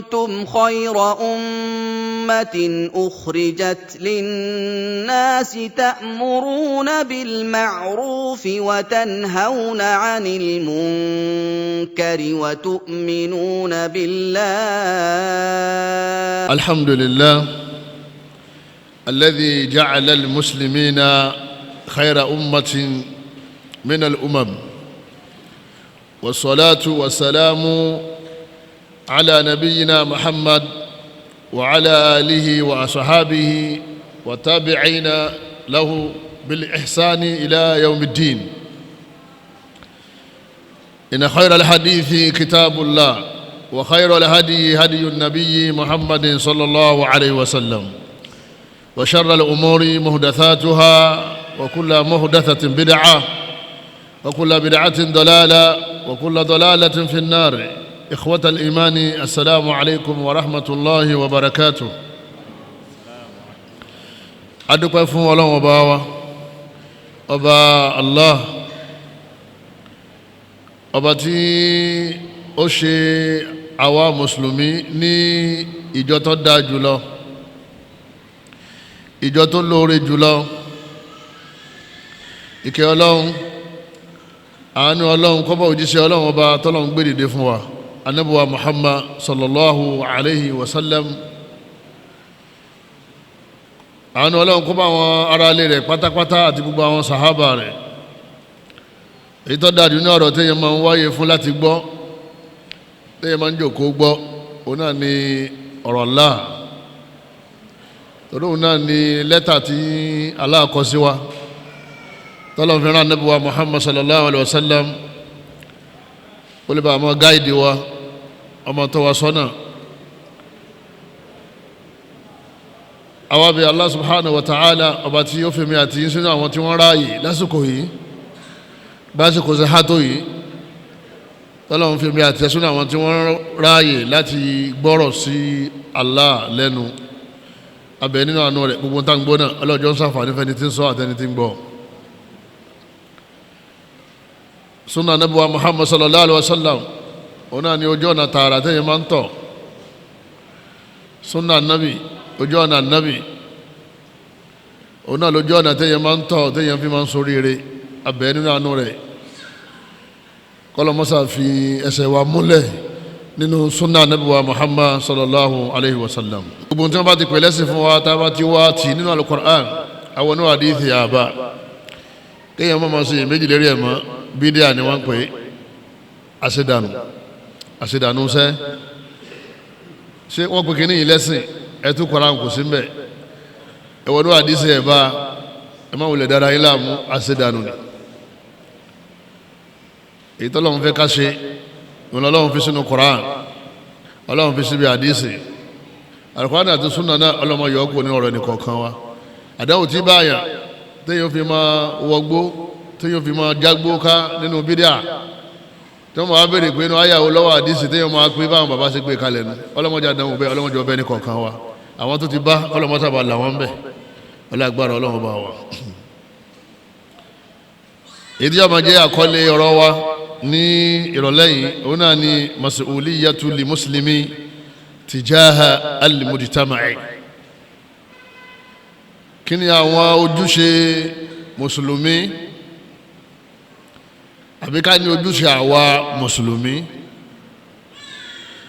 كنتم خير أمة أخرجت للناس تأمرون بالمعروف وتنهون عن المنكر وتؤمنون بالله. الحمد لله الذي جعل المسلمين خير أمة من الأمم، والصلاة والسلام على نبينا محمد وعلى آله وأصحابه وتابعين له بالإحسان إلى يوم الدين. إن خير الحديث كتاب الله، وخير الهدي هدي النبي محمد صلى الله عليه وسلم، وشر الأمور محدثاتها، وكل محدثة بدعة، وكل بدعة ضلالة، وكل ضلالة في النار. إخوة الإيمان، السلام عليكم ورحمة الله وبركاته. adúpẹ́ fún Ọlọ́run ọba wa, ọba Allah, ọba tí ó ṣe àwa mùsùlùmí ní ìjọ tó dáa jùlọ, ìjọ tó lóore jùlọ. Ìkẹ́ Ọlọ́run, àánú Ọlọ́run kó bá òjíṣẹ́ Ọlọ́run ọba tọ́lọ́run gbé dìde fún wa, Ànábì wa Muhammad sallallahu alayhi wa sallam. Àánú Ọlọ́run kó bá àwọn ará ilé rẹ̀ pátápátá àti gbogbo àwọn sàhábà rẹ̀. Èyí tó dájú ní ọ̀rọ̀ téèyàn máa ń wáyé fún láti gbọ́, téèyàn máa ń jókòó gbọ́, òun náà ni ọ̀rọ̀ Allah. Torí òun náà ni lẹ́tà tí Allah kọ sí wa, tọ́lọ́run fi rán Ànábì wa Muhammad sallallahu alayhi wa sallam, ó lè bá ọmọ gáìdì wa, ọmọ tó wa sọ́nà. Àwa bí Allah subhanahu wa ta'ala, ọba tí ó fi mi àti yín sínú àwọn tí wọ́n ráàyè lásìkò yìí, básìkò sí hátó yìí, tọ́lọ́run fi mi àti sínú àwọn tí wọ́n ráàyè láti gbọ́rọ̀ sí Allah lẹ́nu. Abẹ nínú àánú rẹ̀ gbogbo tá ń gbọ́ náà ọlọ́jọ́ ń ṣàǹfààní fẹ́ni tí ń sọ àtẹni tí ń gbọ́. Sunna Ànábì wa Muhammad sallallahu alaihi wa sallam, òun náà ni ojú ọ̀nà tààrà tẹ́yìn máa ń tọ̀. Sunna Ànábì, ojú ọ̀nà Ànábì, òun náà lójú ọ̀nà tẹ́yìn máa ń tọ̀, tẹ́yìn fi máa ń ṣoríire. Abẹ nínú àánú rẹ̀ kọ́lọ́mọ́sá fi ẹsẹ̀ wa múlẹ̀ nínú sunna Ànábì wa Muhammad sallallahu alaihi wa sallam. Gbogbo tí wọ́n bá ti pè lẹ́sìn fún wa, tá a bá ti wá tì nínú al-Qur'an, àwọn oníwà hadithi àbá, kéèyàn má máa ṣe méjì lérí ẹ̀ mọ́, bídíà ni wọ́n ń pè é, àṣedànù sẹ́. Ṣé wọ́n pè kíní yìí lẹ́sìn, ẹ̀tún Qur'an kò sí mbẹ̀, ẹ̀wọ̀n oníwà hadithi ẹ̀ bá, ẹ má wulẹ̀ dára yín láàmú, àṣedànù ni. Èyí tọ́lọ́run fẹ́ ká ṣe, ìwọ̀n Ọlọ́run fi sínú Qur'an, Ọlọ́run fi síbi hadithi. Al-Qur'an àti sunna náà ọlọ́mọ yọ ọkùnrin ọ̀rọ̀ ẹnìkọ̀ọ̀kan wa. Àdáwò tí báyà téèyàn fi máa wọgbó, téèyàn fi máa jágbó ká nínú bídíà, tí wọ́n máa béèrè pé inú ayàwó lọ́wọ́ àdìsí téèyàn máa pé báwọn bàbá ṣe gbé kalẹ̀ nu. Ọlọ́mọdé àdánwò bẹ́ẹ̀, ọlọ́mọdé ọbẹ̀ ẹnìkọ̀ọ̀kan wa. Àwọn tó ti bá ọlọ́mọdé àbá làwọn bẹ̀, ọlọ́gbàrá ọlọ́run bá wa. Èdè ọmọ jẹ́ àkọlé ọ̀rọ̀ wa ní ìrọ̀lẹ́ yìí, òun náà ni mas'uliyatu li muslimi tijaha al-mujtama'i. Kí ni àwọn ojúṣe mùsùlùmí, àbí ká ní ojúṣe àwa mùsùlùmí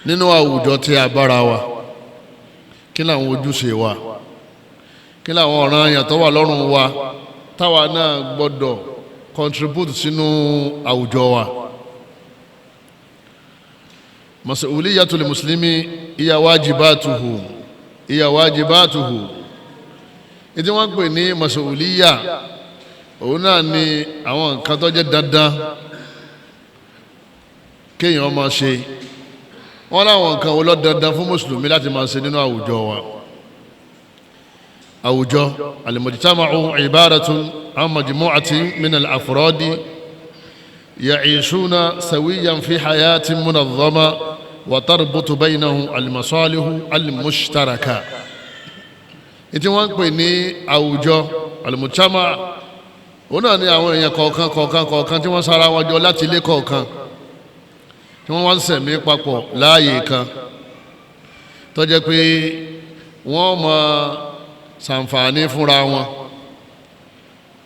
nínú àwùjọ tí a bára wa? Kí ni àwọn ojúṣe wa? Kí ni àwọn ọ̀ranyàn tó wà lọ́rùn wa táwa náà gbọ́dọ̀ contribute sínú àwùjọ wa? Mas'uliyatul muslimi iya wajibatuhu, iya wajibatuhu. Ìdí wọ́n pè ní mas'uliyya, òun náà ni àwọn nǹkan tó jẹ́ dandan kéèyàn máa ṣe. Wọ́n láwọn nǹkan wo ló dandan fún mùsùlùmí láti máa ṣe nínú àwùjọ wa. Àwùjọ al-mujtama'u ibaratun an majmu'atin min al-afradi ya'ishuna sawiyan fi hayatin munazzama wa tarbutu baynahum al-masalihu al-mushtaraka. Ìtí wọ́n pè ní àwùjọ al-mujtama', òun náà ni àwọn èèyàn kọ̀ọ̀kan tí wọ́n sára wọn jọ láti ilé kọ̀ọ̀kan, tí wọ́n wá ń ṣẹ̀mí papọ̀ láàyè kan. tó jẹ́ pé wọ́n máa ṣàǹfààní fúnra wọn,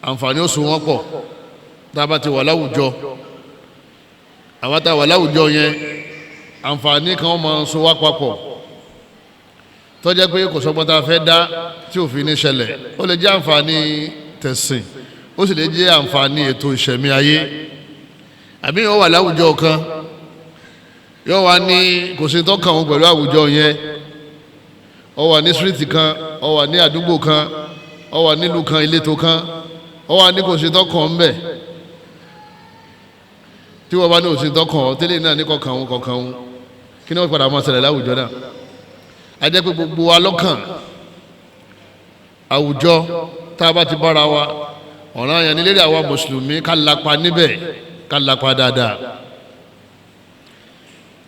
àǹfààní ó so wọ́n pọ̀. Tá a bá ti wà láwùjọ, àwọn tá a wà láwùjọ yẹn àǹfààní kan máa so wá papọ̀ tó jẹ́ pé kò sọ́gbọ́n tá a fẹ́ dá tí òfin ní ṣẹlẹ̀. Ó lè jẹ́ àǹfààní tẹ̀sìn, ó sì lè jẹ́ àǹfààní ètò ìṣẹ̀mí ayé. Àbí yóò wà láwùjọ kan, yóò wà ní kò sí tó kàn wọn pẹ̀lú àwùjọ yẹn. Ó wà ní síríìtì kan, ó wà ní àdúgbò kan, ó wà nílùú kan, ìletò kan, ó wà ní kò sí tó kàn ń bẹ̀. Tí wọ́n bá ní òsì tó kàn ọ́ tẹ́lẹ̀ náà ní kọ̀ọ̀kan òun kí ni wọ́n padà máa ṣẹlẹ̀ láwùjọ náà. A jẹ́ pé gbogbo wa lọ́kàn àwùjọ tá a bá ti bára wa ọ̀ràn yẹn ní lérí àwa mùsùlùmí ká lapa níbẹ̀, ká lapa dáadáa.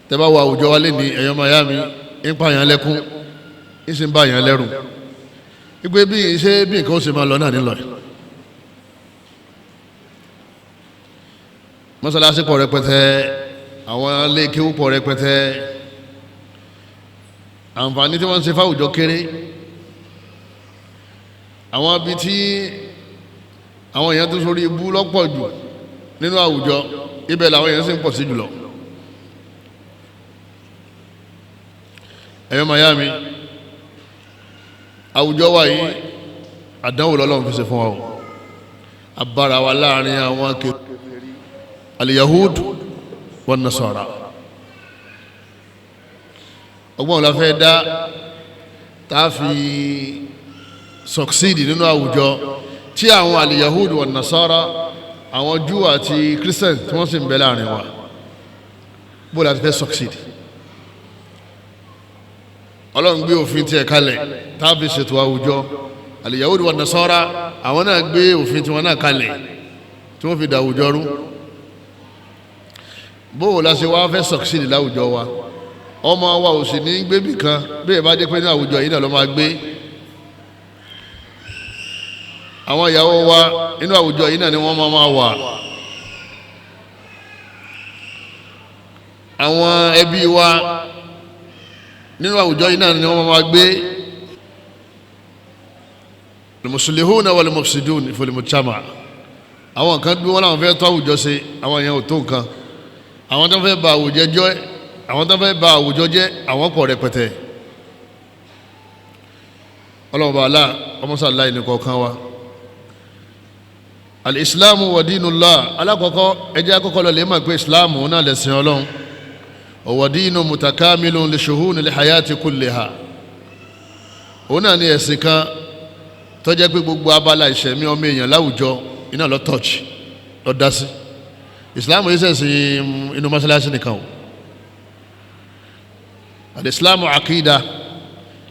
Tẹ́ bá wo àwùjọ wa lé ní ẹ̀yọ́ mayami ń pa yàn lẹ́kún ń sì ń bá yàn lẹ́rù. Ìgbé bí ṣé bí nǹkan ó sì máa lọ náà nílò. Mọ́sálásí pọ̀ rẹpẹtẹ, àwọn ilé kéwú pọ̀ rẹpẹtẹ, àǹfààní tí wọ́n ń ṣe fáwùjọ kéré. Àwọn ibi tí àwọn èèyàn tó sórí ibú lọ́pọ̀ jù nínú àwùjọ, ibẹ̀ làwọn èèyàn sì ń pọ̀ sí jùlọ. Ẹ̀yọ́ mayami, àwùjọ wa yìí àdánwò lọ́lọ́run fi ṣe fún wa o. Abára wa láàrin àwọn al-Yahud wa Nasara. Ọgbọ́n la fẹ́ dá tá a fi succeed nínú àwùjọ tí àwọn al-Yahud wa Nasara, àwọn Júù àti Christian tí wọ́n sì ń bẹ láàrin wa, bó la ti fẹ́ succeed. Ọlọ́run gbé òfin tiẹ̀ kalẹ̀ tá a fi ṣètò àwùjọ. Al-Yahud wa Nasara àwọn náà gbé òfin tiwọn náà kalẹ̀ tí wọ́n fi dà àwùjọ rú. Bó la ṣe wá fẹ́ succeed láwùjọ wa? Ọmọ wa ò sì ní gbébì kan bí ẹ bá dé pé ní àwùjọ yìí náà ló máa gbé. Àwọn ìyàwó wa nínú àwùjọ yìí náà ni wọ́n máa wà. Àwọn ẹbí wa nínú àwùjọ yìí náà ni wọ́n máa gbé. Al-muslihuna wal-mufsidun fil mujtama. Àwọn kan dúró wọn làwọn fẹ́ tó àwùjọ ṣe, àwọn yẹn ò tó nǹkan. Àwọn tó fẹ́ ba àwùjọ jẹ́, àwọn tó fẹ́ ba àwùjọ jẹ́, àwọn pọ̀ rẹpẹtẹ. Ọlọ́run bá Allah ọmọ sàlá ẹni kọ̀ọ̀kan wa. Al-Islamu wa dinullah. Alákọ̀ọ́kọ́ ẹjẹ́ akọ́kọ́ lọ lè mọ̀ pé Islam náà lẹ̀sìn Ọlọ́run. Wa dinu mutakamilun li shuhuni li hayati kulliha. Òun náà ni ẹ̀sìn kan tó jẹ́ pé gbogbo abala ìṣẹ̀mí ọmọ èèyàn láwùjọ iná lọ touch lọ dá sí. Islam yìí sẹ̀sìn inú mọ́sálásí nìkan o. Al-Islamu aqida.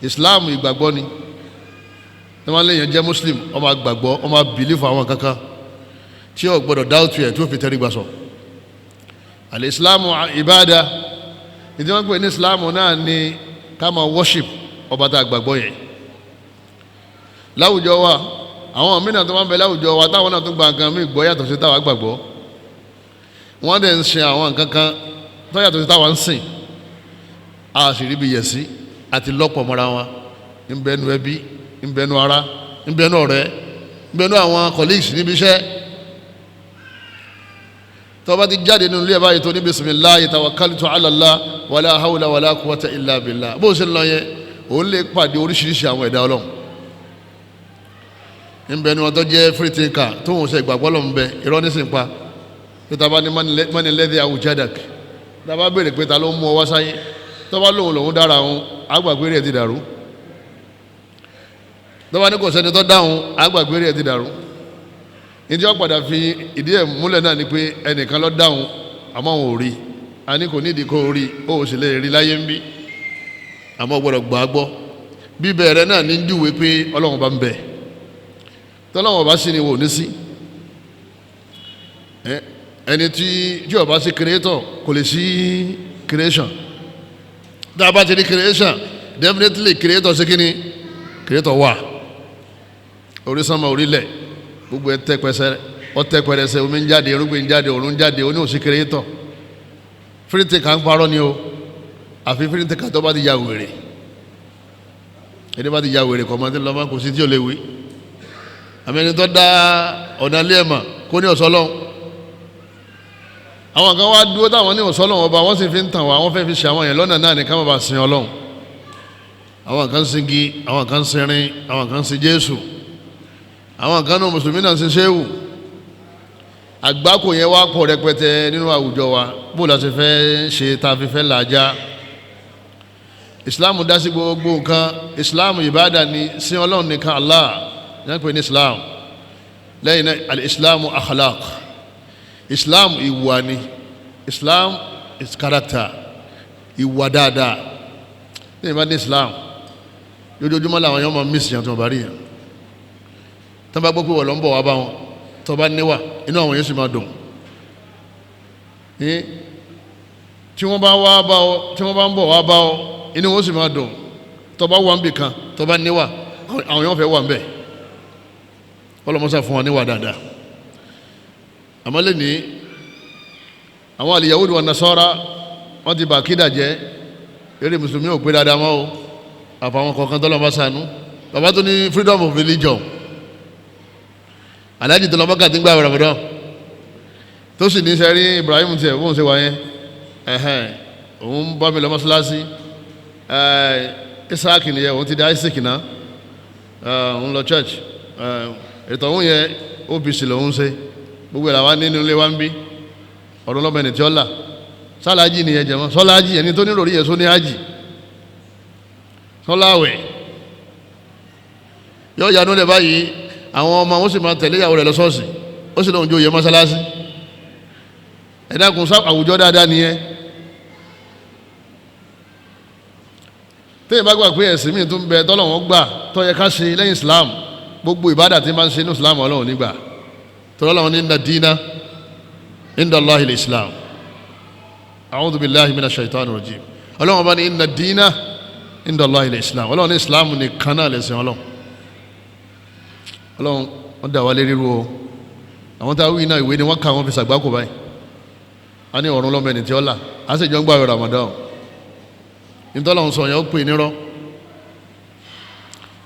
Islam ìgbàgbọ́ ni. Tí wọ́n léèyàn jẹ́ Muslim, ó máa gbàgbọ́, ó máa bìlífù àwọn kankan tí ó gbọ́dọ̀ dáútù ẹ̀ tí ó fi tẹ́rí gbà sọ. Al-Islamu ibada. Ìdí wọ́n pè ní Islam náà ni ká máa worship ọba tá a gbàgbọ́ yẹn. Láwùjọ wa àwọn mìíràn tó máa ń bẹ láwùjọ wa táwọn náà tó gba nǹkan mí gbọ́ yàtọ̀ sí táwa gbàgbọ́. Wọ́n dẹ̀ ń ṣe àwọn nǹkan kan tó yàtọ̀ sí táwa ń sìn. A sì rí bí yẹ̀ sí àti lọ́pọ̀ mọ́ra wọn. Ń bẹnu ẹbí, ń bẹnu ará, ń bẹnu ọ̀rẹ́, ń bẹnu àwọn colleagues níbi iṣẹ́. Tó bá ti jáde nínú ilé báyìí tó ní bisimilahi tawakkaltu ala Allah wala hawla wala quwwata illa billah. Bó ṣe ń lọ yẹn òun lè pàdé oríṣiríṣi àwọn ẹ̀dá Ọlọ́run. Ń bẹnu wọn tó jẹ́ free thinker tó ń ṣe ìgbàgbọ́ lọ́n bẹ irọ́ ní sìn pa. Tó bá ní mọ́ni lẹ́dí awujadak. Tó bá béèrè pé ta ló mú ọ wá sáyé. Tó bá lòun dára òun àgbàgbé rẹ̀ ti dàrú. Tó bá ní kò sẹ́ni tó dáhùn àgbàgbé rẹ̀ ti dàrú. Ìdí wọn padà fi ìdí ẹ̀ múlẹ̀ náà ni pé ẹnìkan ló dáhùn àmọ́ òun ò rí. A ní kò nídìí kó o rí, ó sì lè rí láyé ń bí. Àmọ́ gbọ́dọ̀ gbà á gbọ́. Bíbẹ̀ rẹ̀ náà ní júwe pé Ọlọ́run bá ń bẹ. Tọ́lọ́run bá sí ni wò ní sí. Ẹni tí ó bá sí creator kò lè sí creation. Tá a bá ti ní creation definitely creator sí kíni creator wà. Orí sánmà orílẹ̀ gbogbo ẹ tẹ́ pẹsẹ ọ tẹ́ pẹrẹsẹ omi ń jáde irúgbìn ń jáde òrùn ń jáde oní òsì creator. Free thinker ń parọ́ ni o àfi free thinker tó bá ti ya wèrè ẹni bá ti ya wèrè kọ̀ọ̀mọ́ tí lọ́mọ kò sí tí ò lè wí àmì ẹni tó dá ọ̀nà ilé ẹ̀mà kó ní ọ̀sọ́ lọ́hùn àwọn kan wá dúró táwọn ní ọ̀sọ́ lọ́hùn ọba wọ́n sì fi ń tàn wá wọ́n fẹ́ fi ṣe àwọn yẹn lọ́nà náà ní ká má bàa sin Ọlọ́hun àwọn kan sin igi àwọn kan sin rin àwọn kan sin Jésù àwọn kan náà mùsùlùmí náà sin Ṣéhù àgbákò yẹn wá pọ̀ rẹpẹtẹ nínú àwùjọ wa bó la ṣe fẹ́ ṣe tá a fi fẹ́ làjá Islam dá sí gbogbo nǹkan Islam ìbádà ni sí Ọlọ́run nìkan Allah ní wọ́n pè ní Islam lẹ́yìn náà al-Islam akhlaq Islam ìwà ni Islam is character ìwà dáadáa ní ìbá ní Islam lójoojúmọ́ làwọn yẹn máa mísì yàn tó bá rí yàn tó bá gbọ́ pé wọ́n lọ ń bọ̀ wá bá wọn tó bá níwà inú àwọn yẹn sì máa dùn tí wọ́n bá wá bá ọ tí wọ́n bá ń bọ̀ wá bá ọ inú wọn sì máa dùn tó bá wà ń bì kan tó bá níwà àwọn yẹn fẹ́ wà ń bẹ̀ ọlọ́mọsá fún wa níwà dáadáa àmọ́ lè ní àwọn al-Yahudi wa Nasara wọ́n ti bà kídà jẹ́ eré mùsùlùmí ò pé dáadáa mọ́ o àfàwọn kọ̀ọ̀kan tọ́lọ́ bá sànú bàbá tó ní freedom of religion aláàjì tó lọ mọ́kà tí ń gbà Ramadan tó sì ní sẹ́rí Ibrahim tiẹ̀ bóun ṣe wà yẹn òun bá mi lọ mọ́ṣáláṣí Isaac nìyẹn òun ti di Isaac náà òun lọ church ètò òun yẹn OPC lòun ṣe gbogbo ìlà wa nínú ilé wa ń bí ọ̀rọ̀ lọ́mọ ẹni tí ó là sálàájì nìyẹn jẹ̀mọ́ sọ́láàjì ẹni tó nílò rí yẹn só ní ájì sọ́láwẹ̀ yóò yanú lẹ̀ báyìí àwọn ọmọ wọn sì máa tẹ̀lé ìyàwó rẹ̀ lọ ṣọ́ọ̀ṣì ó sì lóun jó yẹ mọ́sálásí ẹ̀dákun àwùjọ dáadáa nìyẹn téèyàn bá gbà pé ẹ̀sìn míì tó ń bẹ tọ́lọ́wọ́n gbà tó yẹ ká ṣe lẹ́yìn Islam gbogbo ìbádà tí máa ń ṣe ní Islam Ọlọ́run nígbà tọ́lọ́wọ́n ní inna dina inda Allahi al-Islam a'udhu billahi minash shaitani rajim Ọlọ́run bá ní inna dina inda Allahi al-Islam Ọlọ́run ní Islam ní kanáà lẹ́sìn Ọlọ́run wọ́n dà wá lérí ru o àwọn tá a wí náà ìwé ni wọ́n kà wọ́n fi ṣàgbákò báyìí a ní ọ̀run lọ́mọ ẹni tí ó là á sì jọ ń gbààwẹ̀ Ramadan nítọ́lọ́hún sọ yẹn ó pè nírọ́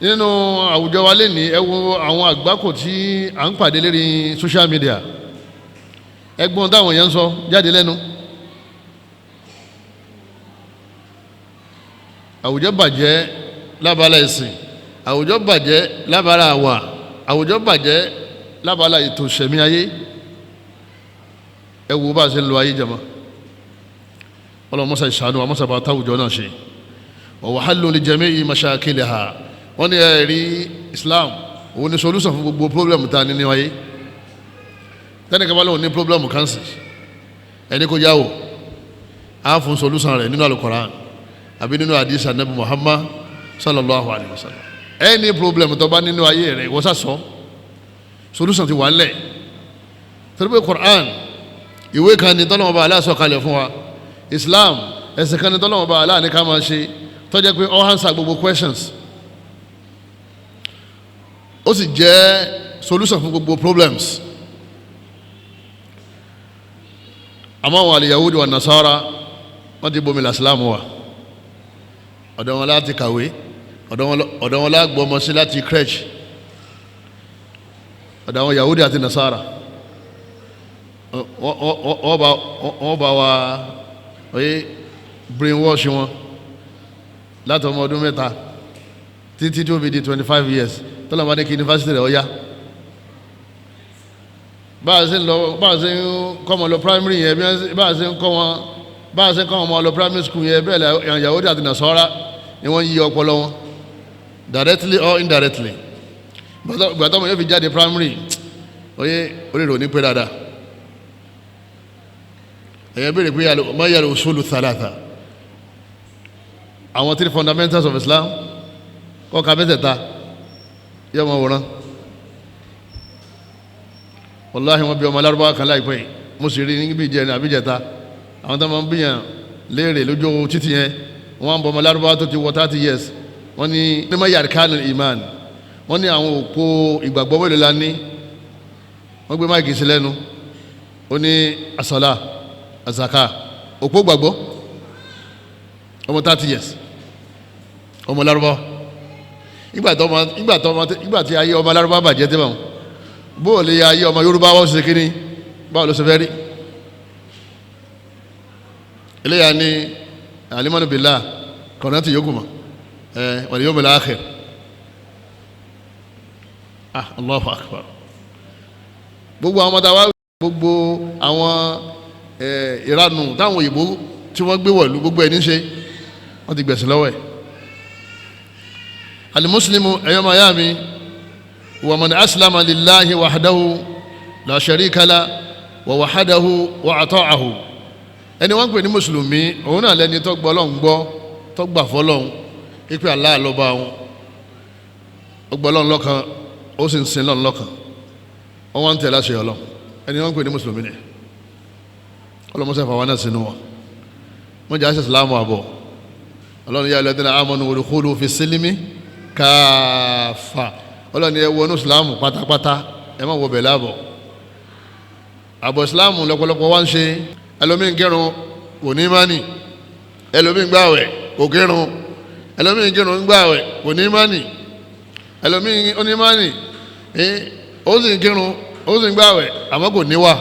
nínú àwùjọ wa lè ní ẹ wo àwọn àgbákò tí à ń pàdé lérí social media ẹgbọ́n táwọn yẹn ń sọ jáde lẹ́nu àwùjọ bàjẹ́ lábala ẹ̀sìn àwùjọ bàjẹ́ lábala àwà àwùjọ bàjẹ́ lábala ètò ìṣẹ̀mí ayé ẹ wo bá a ṣe ń lo ayé jama ọlọ́run mọ́sá ìṣàánú wa mọ́sá bá táwùjọ náà ṣe wa wahallu li jami'i mashakilaha wọ́n ní ẹ̀rí Islam òun ni solution fún gbogbo problem ta ní ayé tẹ́nìkan bá lóun ní problem cancer ẹni kó yáwó á fún solution rẹ̀ nínú Al-Qur'an àbí nínú hadith Ànábì Muhammad sallallahu alayhi wa sallam any problem tó bá nínú ayé rẹ̀ wọ́n sá sọ solution ti wà ń lẹ̀ torí pé Qur'an ìwé kan ní tọ́lọ́mọba Allah sọ kalẹ̀ fún wa Islam ẹ̀sìn kan ní tọ́lọ́mọba Allah ní ká máa ṣe tó jẹ́ pé all answer gbogbo questions ó sì jẹ́ solution fún gbogbo problems àmọ́ àwọn al-Yahudi wa Nasara wọ́n ti bomi làsílámù wa ọ̀dọ̀ wọn láti kàwé ọ̀dọ̀ wọn lágbọ́ ọmọ sí láti crèche ọ̀dọ̀ àwọn Yahudi àti Nasara wọ́n bá wa oye brainwash wọn láti ọmọ ọdún mẹ́ta títí tó fi di 25 years tọ́lá máa ní kí yunifásitì rẹ̀ ọ̀yá bá a ṣe ń kọ́ ọmọ lọ primary yẹn bá a ṣe ń kọ́ ọmọ lọ primary school yẹn bẹ́ẹ̀ lẹ́yìn Yahudi àti Nasara ni wọ́n yí ọpọlọ wọn directly or indirectly gbàtọ́ ọmọ yóò fi jáde primary oye orílẹ̀ òní pé dáadáa ẹ̀yẹ́ béèrè pé ma hiya al-usulu thalatha àwọn 3 fundamentals of Islam kọ́ ka mẹ́tẹ̀ẹ̀ta yọ ọmọ wòran wàláhì wọn bí ọmọ alárúbáwá kan láìpẹ́ mo sì rí níbi ìjẹrin àbíjẹta àwọn tó máa ń bíyàn léèrè lójú títì yẹn wọ́n bọ́ ọmọ alárúbáwá tó ti wọ 30 years wọ́n ní ma hiya arkanul iman wọ́n ní àwọn òpó ìgbàgbọ́ wẹ́lẹ̀ la ní wọ́n gbé máìkì sí lẹ́nu ó ní asọ́lá azaka òpó gbàgbọ́ ọmọ 30 years ọmọ Lárúbáwá nígbà tí ayé ọmọ alárúbá bàjẹ́ tẹ́ báwọn bó lè ayé ọmọ yorùbá wọ́n ṣe kíní báwo ló ṣe fẹ́ rí eléyà ní alimanu billah kọ̀nà tí yókù mọ̀ wal yawmil akhir Allahu akbar gbogbo àwọn ọmọdé wa gbogbo àwọn ìranù táwọn òyìnbó tí wọ́n gbé wọ̀lú gbogbo ẹ̀ ní ṣe wọ́n ti gbẹ̀sìn lọ́wọ́ ẹ̀ alimuslimu ẹ̀yọ́ mayami wa man aslama lillahi wahdahu la sharika la wa wahadahu wa ata'ahu ẹni wọ́n pè ní mùsùlùmí òun náà lẹ́ni tó gbọ́ Ọlọ́run gbọ́ tó gbà fọ́lọ́run ipe Allah ló bá wọn ó gbọ́ Ọlọ́run lọ́kan ó sì ń sin Ọlọ́run lọ́kan wọ́n wá ń tẹ̀lé àṣẹ Ọlọ́run ẹni wọ́n pè ní mùsùlùmí ni ọlọ́mọsẹ́ fàwọn náà sínú wọn wọ́n jẹ́ àṣẹ ìsìlámù àbọ̀ Ọlọ́run yá alladhina amanu udkhulu fi sílímì káfà Ọlọ́run ẹ wọnú ìsìlámù pátápátá ẹ má wọ bẹ̀ láàbọ̀ àbọ̀ ìsìlámù lọ́pọ̀lọpọ̀ wá ń ṣe ẹlòmíín kírun kò ní mánì ẹlòmíín gbààwẹ̀ kò kírun ẹlòmíín kírun gbààwẹ̀ kò ní mánì ẹlòmíín onímánì ó sì ń kírun ó sì ń gbààwẹ̀ àmọ́ kò níwà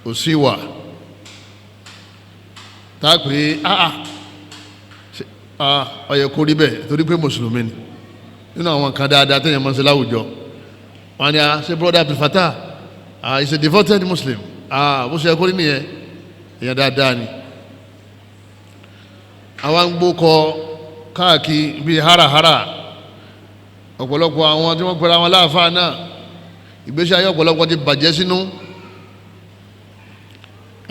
kò sí wà tá a pè ó yẹ kó rí bẹ́ẹ̀ torí pé mùsùlùmí ni nínú àwọn kan dáadáa tẹ̀yẹ̀ máa ń ṣe láwùjọ wọn ni ṣe brother Abdul Fattah is a devoted Muslim bó ṣe yẹ kó rí nìyẹn èèyàn dáadáa ni àwọn gbókọ káàkiri bíi háràhárà ọ̀pọ̀lọpọ̀ àwọn tí wọ́n pera wọn láàfáà náà ìgbésí ayé ọ̀pọ̀lọpọ̀ ti bàjẹ́ sínú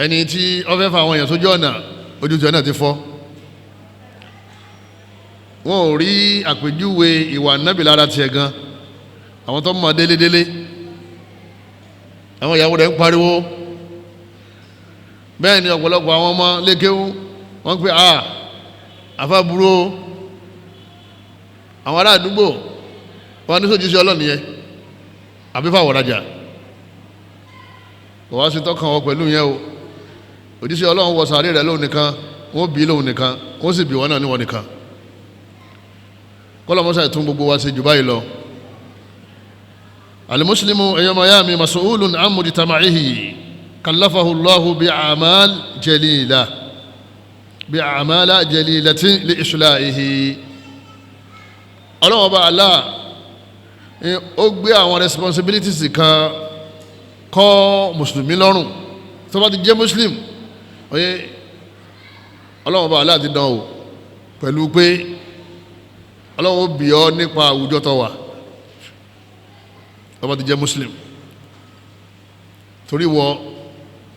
ẹni tí ó fẹ́ fa àwọn èèyàn sójú ọ̀nà ojú tí ọ̀nà ti fọ́ wọn ò rí àpèjúwe ìwà nábì lára tiẹ̀ gan àwọn tó mọ̀ délédélé àwọn ìyàwó rẹ̀ ń pariwo bẹ́ẹ̀ ni ọ̀pọ̀lọpọ̀ àwọn ọmọ lékéwú wọ́n pè àfàbúrò àwọn ará àdúgbò wọn ní sójúṣe Ọlọ́run yẹn àbí fáwọn ọ̀rajà kò wá sí tọ́kàn wọn pẹ̀lú yẹn o òjíṣẹ́ Ọlọ́run wọ sàárè rẹ̀ lóhun nìkan wọ́n bí lóhun nìkan wọ́n sì bí wọn náà níwọ̀n nìkan kọ́lọ́mọ́sá ìtún gbogbo wa ṣe jù báyìí lọ alimuslimu ẹ̀yọ́mayami mas'ulun an mujtama'ihi kallafahu Allahu bi'amala jalilatin li islahihi Ọlọ́run Ọba Allah ó gbé àwọn responsibilities kan kọ́ mùsùlùmí lọ́rùn tó bá ti jẹ́ muslim oye Ọlọ́run Ọba Allah ti dán o pẹ̀lú pé Ọlọ́run ó bi ọ́ nípa àwùjọ tó wà tó bá ti jẹ́ muslim torí wọ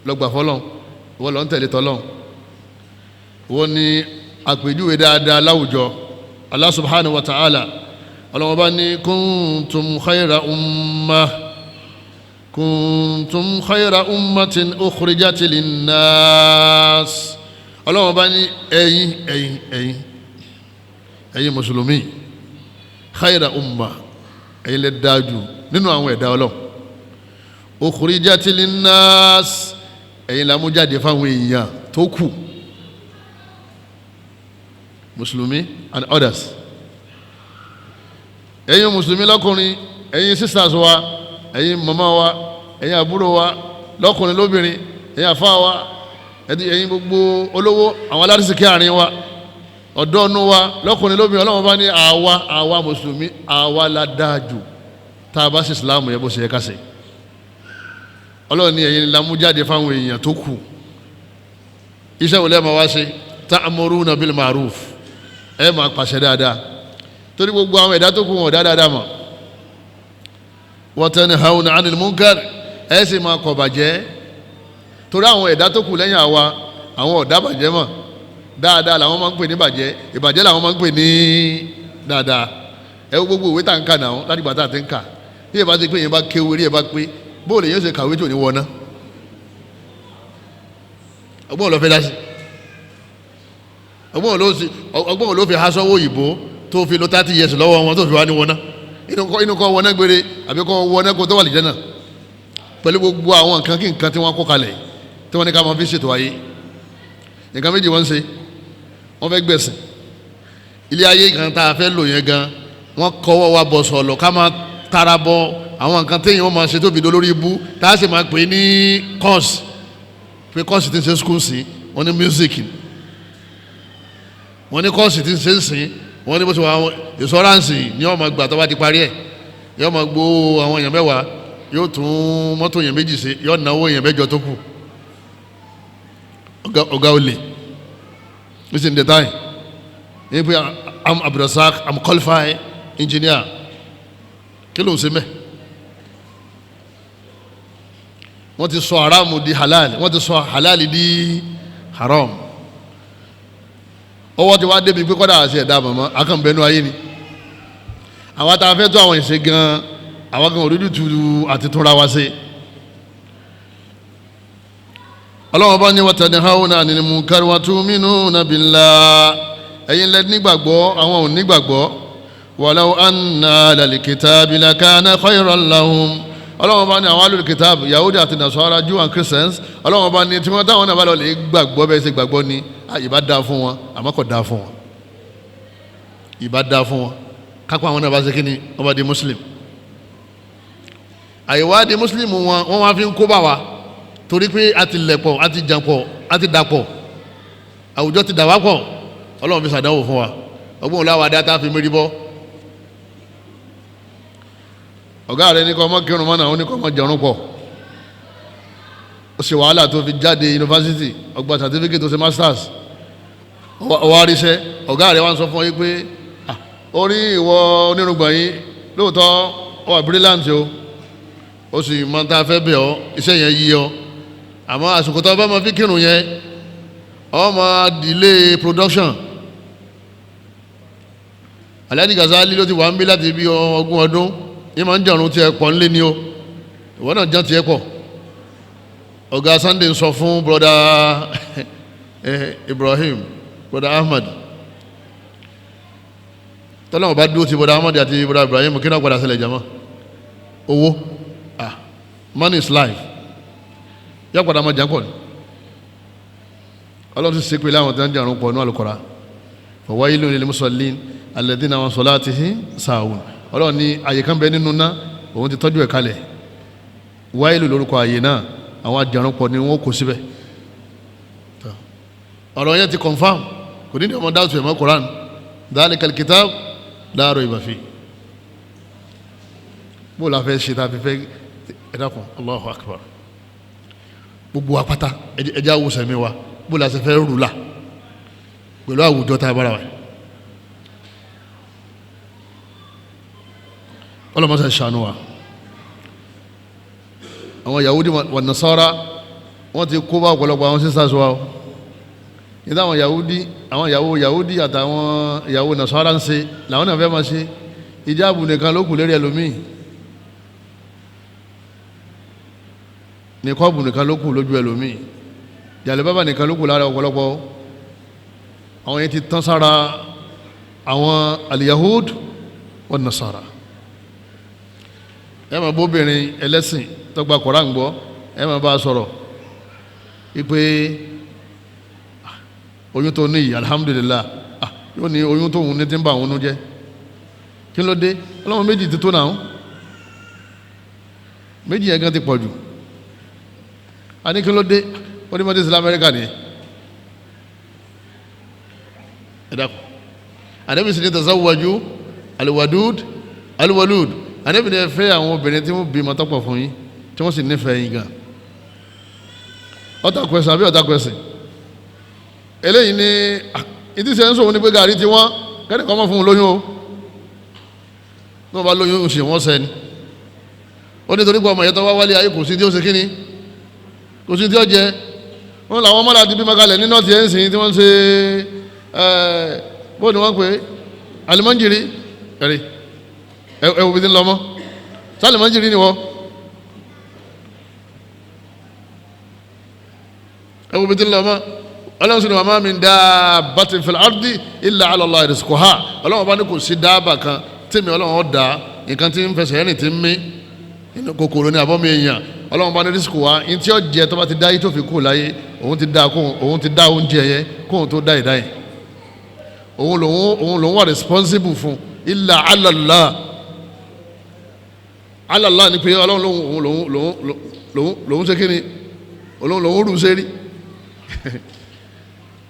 lọ́gbà fọ́lọ́n wọ́n lọ ń tẹ̀lé tọ́lọ́n wọ́n ní àpèjúwe dáadáa láwùjọ Allah subhanahu wa ta'ala Ọlọ́run bá ní kuntum khayra ummatin ukhrijat linnas Ọlọ́run bá ní ẹ̀yin mùsùlùmí khayra umma ẹ̀yin lè dájú nínú àwọn ẹ̀dá Ọlọ́run ukhrijat linnas ẹ̀yin la mú jáde fáwọn èèyàn tó kù mùsùlùmí and others ẹ̀yin mùsùlùmí lọ́kùnrin ẹ̀yin sisters wa ẹ̀yin mama wa ẹ̀yin àbúrò wa lọ́kùnrin lóbìnrin ẹ̀yin àfá wa ẹ̀yin gbogbo olówó àwọn alárìsíkí àárín wa ọ̀dọ́ ọ̀nù wa lọ́kùnrin lóbìnrin Ọlọ́run bá ní àwa mùsùlùmí àwa la dáa jù tá a bá ṣe ìsìláàmù yẹ bó ṣe yẹ ká ṣe Ọlọ́run ní ẹ̀yin la mú jáde fáwọn èèyàn tó kù iṣẹ́ wo lẹ́ máa wá ṣe ta'muruna bil ma'ruf ẹ máa pàṣẹ dáadáa torí gbogbo àwọn ẹ̀dá tó kù wọn dáadáa mọ̀ wa tanhauna 'anil munkar ẹ sì máa kọ̀ bàjẹ́ torí àwọn ẹ̀dá tó kù lẹ́yìn àwa àwọn ọ̀dá bàjẹ́ mọ̀ dáadáa làwọn máa ń pè ní bàjẹ́ ìbàjẹ́ làwọn máa ń pè ní dáadáa ẹ wo gbogbo ìwé tá n kà náà láti gbà tá a ti ń kà bí ẹ bá ti pé yẹn bá kéwé rí ẹ bá pé bóòlù yẹn ṣe kàwé tó ní wọná ọgbọ́n ló fẹ́ dá sí ọgbọ́n ló fi há sọ́wọ́ òyìnbó tó fi lo 30 years lọ́wọ́ wọn tó fi wá ní wọná inú kọ́ wọná gbére àbí kọ́ wọná kó tó wà lìjẹ́ náà pẹ̀lú gbogbo àwọn nǹkan kí nǹkan tí wọ́n kó kalẹ̀ tí wọ́n ní ká máa fi ṣètò ayé nǹkan méjì wọ́n ń ṣe wọ́n fẹ́ gbẹ̀sìn ilé ayé kan tá a fẹ́ lò yẹn gan wọ́n kọ́wọ́ wa bọ̀ sọ̀lọ̀ ká máa tara bọ àwọn nǹkan téèyàn máa ṣe tóbi dolórí ibú tá a sì máa pè ní course pé course ti ń ṣe school sí wọ́n ní music wọ́n ní course ti ń ṣe ń sìn wọ́n ní bó ṣe wà insurance ni wọ́n máa gbà tó bá ti parí ẹ̀ yóò máa gbó àwọn èèyàn mẹ́wàá yóò tún mọ́tò èèyàn méjì ṣe yóò náwó èèyàn mẹ́jọ tó kù ọ̀gá olè this is the time if I'm Abdulrasaq I'm qualified engineer kí ló ń ṣe mẹ́ wọ́n ti sọ haramu di halal wọ́n ti sọ halal di haram ọwọ́ ti wá débi pé kọ́dà àti ẹ̀dá mọ̀mọ́ akànbẹ́nu ayé ni àwọn tá a fẹ́ tó àwọn ìṣe gan àwọn gan òdúdú tu àti túnra wá sí ọlọ́wọ́n bá ní wa tanhawna 'anil munkari wa tu'minuna billah ẹ̀yin lẹ́ nígbàgbọ́ àwọn ò nígbàgbọ́ walau anna ahlal kitabi lakana khayran lahum ọlọ́wọ́n bá ní àwọn ahlul kitab yahudi àti nasara Jew and Christians ọlọ́wọ́n bá ní tí wọ́n táwọn náà bá lọ lè gbàgbọ́ bẹ́ẹ̀ ṣe gbàgbọ́ ni ìbá dáa fún wọn àmọ́ kò dáa fún wọn ìbá dáa fún wọn kápá àwọn náà bá ṣe kí ni wọ́n bá di muslim àyèwá di muslim wọ́n wá fi ń kó bá wa torí pé a ti lẹ̀pọ̀ a ti jànpọ̀ a ti dàpọ̀ àwùjọ ti dà wá pọ̀ ọlọ́run fi ṣàdánwò fún wa ọgbọ́n òláwà dá tá a fi mérí bọ́ ọ̀gá rẹ̀ ní kọ́ ọmọ kírun mọ́nà ó ní kọ́ ọmọ jẹun pọ̀ ó ṣe wàhálà tó fi jáde yunifásitì ọgbà certificate tó ṣe masters ọwọ́ àríṣẹ́ ọ̀gá rẹ̀ wá ń sọ fún ọ yí pé orí ìwọ onírùngbọ̀n yìí lóòótọ́ ó wà brilliant ó sì máa ta fẹ́ bẹ̀ ọ́ iṣẹ́ yẹn yí ọ àmọ́ àsìkò tó bá máa fi kírun yẹn ọ máa delay production Alhaji Ghazali ló ti wà ń bí láti bí ogún ọdún yìí máa ń jẹun tiẹ̀ pọ̀ ńlé ni o ìwọ náà jẹun tiẹ̀ pọ̀ ọ̀gá Sunday ń sọ fún broda Ibrahim broda Ahmad tọ́lọ́wọ́n bá dúró ti broda Ahmad àti broda Ibrahim kí náà padà ṣẹlẹ̀ jama owó money is life yọ padà máa jẹun pọ̀ ni ọlọ́run ti ṣe pé láwọn tó ń jẹun pọ̀ ní Al-Qur'an fawailun lil musallin alladhina an salatihim sahun ọlọ́run ní àyè kan bẹ nínú ná òun ti tọ́jú ẹ̀ kalẹ̀ wáìlù lórúkọ àyè náà àwọn ajẹun pọ̀ ni wọ́n kó síbẹ̀ ọ̀rọ̀ yẹn ti confam kò ní ní ọmọ dáàtú ẹ̀mọ́ Qur'an dhalikal kitab la rayba fi bó la fẹ́ ṣe tá a fi fẹ́ ẹ̀dàkùn Allahu akbar gbogbo apáta ẹjẹ́ àwòsàn mi wa bó la ṣe fẹ́ rúlà pẹ̀lú àwùjọ tá a bára wa ọlọ́mọṣẹ́ ṣàánú wa àwọn Yahudi wa Nasara wọ́n ti kó bá ọ̀pọ̀lọpọ̀ àwọn sisters wa o nígbà àwọn Yahudi àtàwọn ìyàwó Nasara ń ṣe làwọn náà fẹ́ máa ṣe ìjáàbù nìkan ló kù lérí ẹlòmíì nìkọ́ọ̀bù nìkan ló kù lójú ẹlòmíì jàlẹ̀ bábà nìkan ló kù lára ọ̀pọ̀lọpọ̀ àwọn yẹn ti tán sára àwọn al-Yahud wa Nasara ẹ máa bóbìnrin ẹlẹ́sìn tó gba Kùránì gbọ́ ẹ máa bá a sọ̀rọ̀ wípé oyún tó ní yìí alhamdulillah yóò ní oyún tó ń ní tí ń bá àwọn onú jẹ́ kí ló dé ọlọ́run méjì ti tó náà méjì yẹn gan ti pọ̀ jù a ní kí ló dé ó ní mọ́tí sí lamẹ́ríkà nìyẹn ẹ dákun àdébí sì ní tazawwaju alwadud alwalud àdébí ní ẹ fẹ́ àwọn obìnrin tí wọ́n bí mọ́tọ́pọ̀ fún yín tí wọ́n sì nífẹ̀ẹ́ yín gan ọ̀tàkùẹ̀sìn àbí ọ̀tàkùẹ̀sìn eléyìí ní ìdí sẹ́yìn sọ̀rọ̀ ní pé gàrí tí wọ́n kẹ́ni kan mọ́ fún un lóyún o ní wọ́n bá lóyún oṣù wọ́n sẹ́ni ó ní torí pé ọmọ yẹn tó wá wálé ayé kò sí tí ó ṣe kíni kò sí tí ó jẹ wọn làwọn ọmọdé àti bímọ kalẹ̀ ní nọ́ọ̀tì ẹ̀ ń sìn tí wọ́n ṣe bó ni wọ́n pè é alimọ́njìrì ẹ̀rí ẹ̀wù bí ti ń lọ mọ́ sálìmọ́njìrì ni wọ́n ẹ̀wù bí ti ń lọ mọ́ ọlọ́run sì ni wa ma min dabbatin fil ardi illa ala Allahi rizquha ọlọ́run bá ní kò sí dáàbà kan tèmi ọlọ́run ọ̀dà nǹkan tí ń fẹsẹ̀ ẹ̀rìn tí ń mí inú kòkòrò ní abọ́mi èèyàn ọlọ́run bá ní rizquha ní tí ó jẹ tó bá ti dá yìí tó fi kú láyé òun ti dá oúnjẹ yẹn kóun tó dá ìdá yẹn òun lòun wà responsible fún illa ala Allah ni pé ọlọ́run lòun ṣe kíni lòun rú sẹ́rí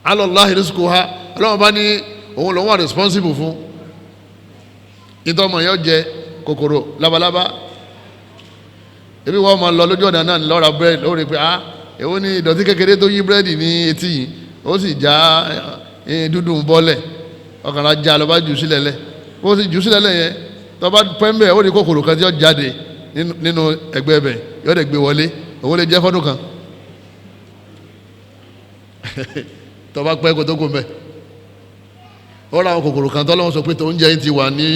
ala Allah rizquha ọlọ́run bá ní òun lòun wà responsible fún ìtọ́mọ̀ yóò jẹ kòkòrò labalábá ebi wọ́n máa lọ lójú ọ̀nà náà lọ́ra búrẹ́dì ó rí pé èwo ni ìdọ̀tí kékeré tó yí búrẹ́dì ní etí yìí ó sì já dúdú bọ́lẹ̀ ọkàn rà já lọ bá jù sílẹ̀ lẹ̀ ó sì jù sílẹ̀ lẹ̀ yẹn tó bá pẹ́ńbẹ̀ ó rí kòkòrò kan tí ó jáde nínú ẹgbẹ́ bẹ̀ yóò dẹ̀ gbé wọlé òun lè jẹ́ fọ́dún kan tó bá pẹ́ kó tó kó mbẹ́ ó ra àwọn kòkòrò kan tó lọ́wọ́ sọ pé tó ń jẹ́ ti wà ní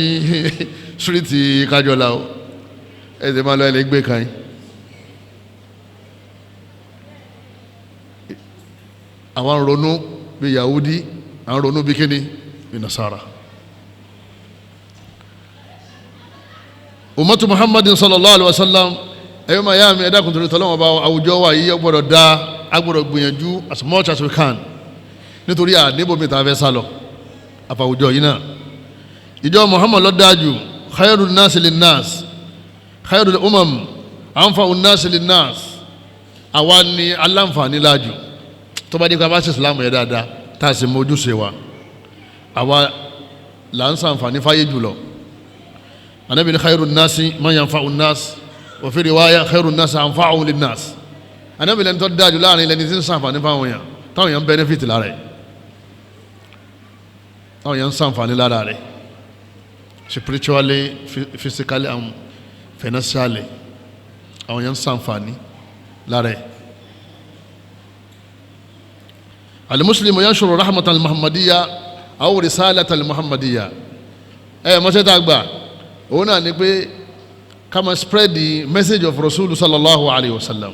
síríìtì kájọlá o ẹsẹ̀ máa lọ ẹ̀ lè gbé kan yín àwọn ronú bí Yahudi àwọn ronú bí kíni bí Nasara. Ummatu Muhammadin sallallahu alaihi wasallam ẹ̀yọ́ máa yá mi ẹ̀dá kùntùrù tọ́lọ́wọ́n bá àwùjọ wa yìí ọgbọ́dọ̀ dá agbọ́dọ̀ gbìyànjú as much as we can nítorí níbomi tá a fẹ́ sálọ àfàwùjọ yìí náà ìjọ Muhammad ló dáa jù khairun nasi lin nas khairul umam anfa'un nasi lin nas àwa ni aláǹfààní láàjù tó bá dé ká bá ṣe Islam yẹn dáadáa tá a sì mọ ojúṣe wa àwa là ń ṣàǹfààní fáyé jùlọ anabi ni khairun nasi man yanfa'un nas wa fi riwaya khairun nasi anfa'uhum lin nas anabi lẹni tó dáa jù láàrin lẹni tí ń ṣàǹfààní fáwọn èèyàn táwọn èèyàn ń benefit lára ẹ̀ táwọn èèyàn ń ṣàǹfààní lára rẹ̀ spiritually physically and financially àwọn èèyàn ń ṣàǹfààní lára ẹ̀. al-muslimu yanshuru rahmatan al-muhammadiyya aw risalatan al-muhammadiyya mọ́sẹ́tà àgbà òun náà ni pé ká máa spread the message of rasul sallallahu alayhi wa sallam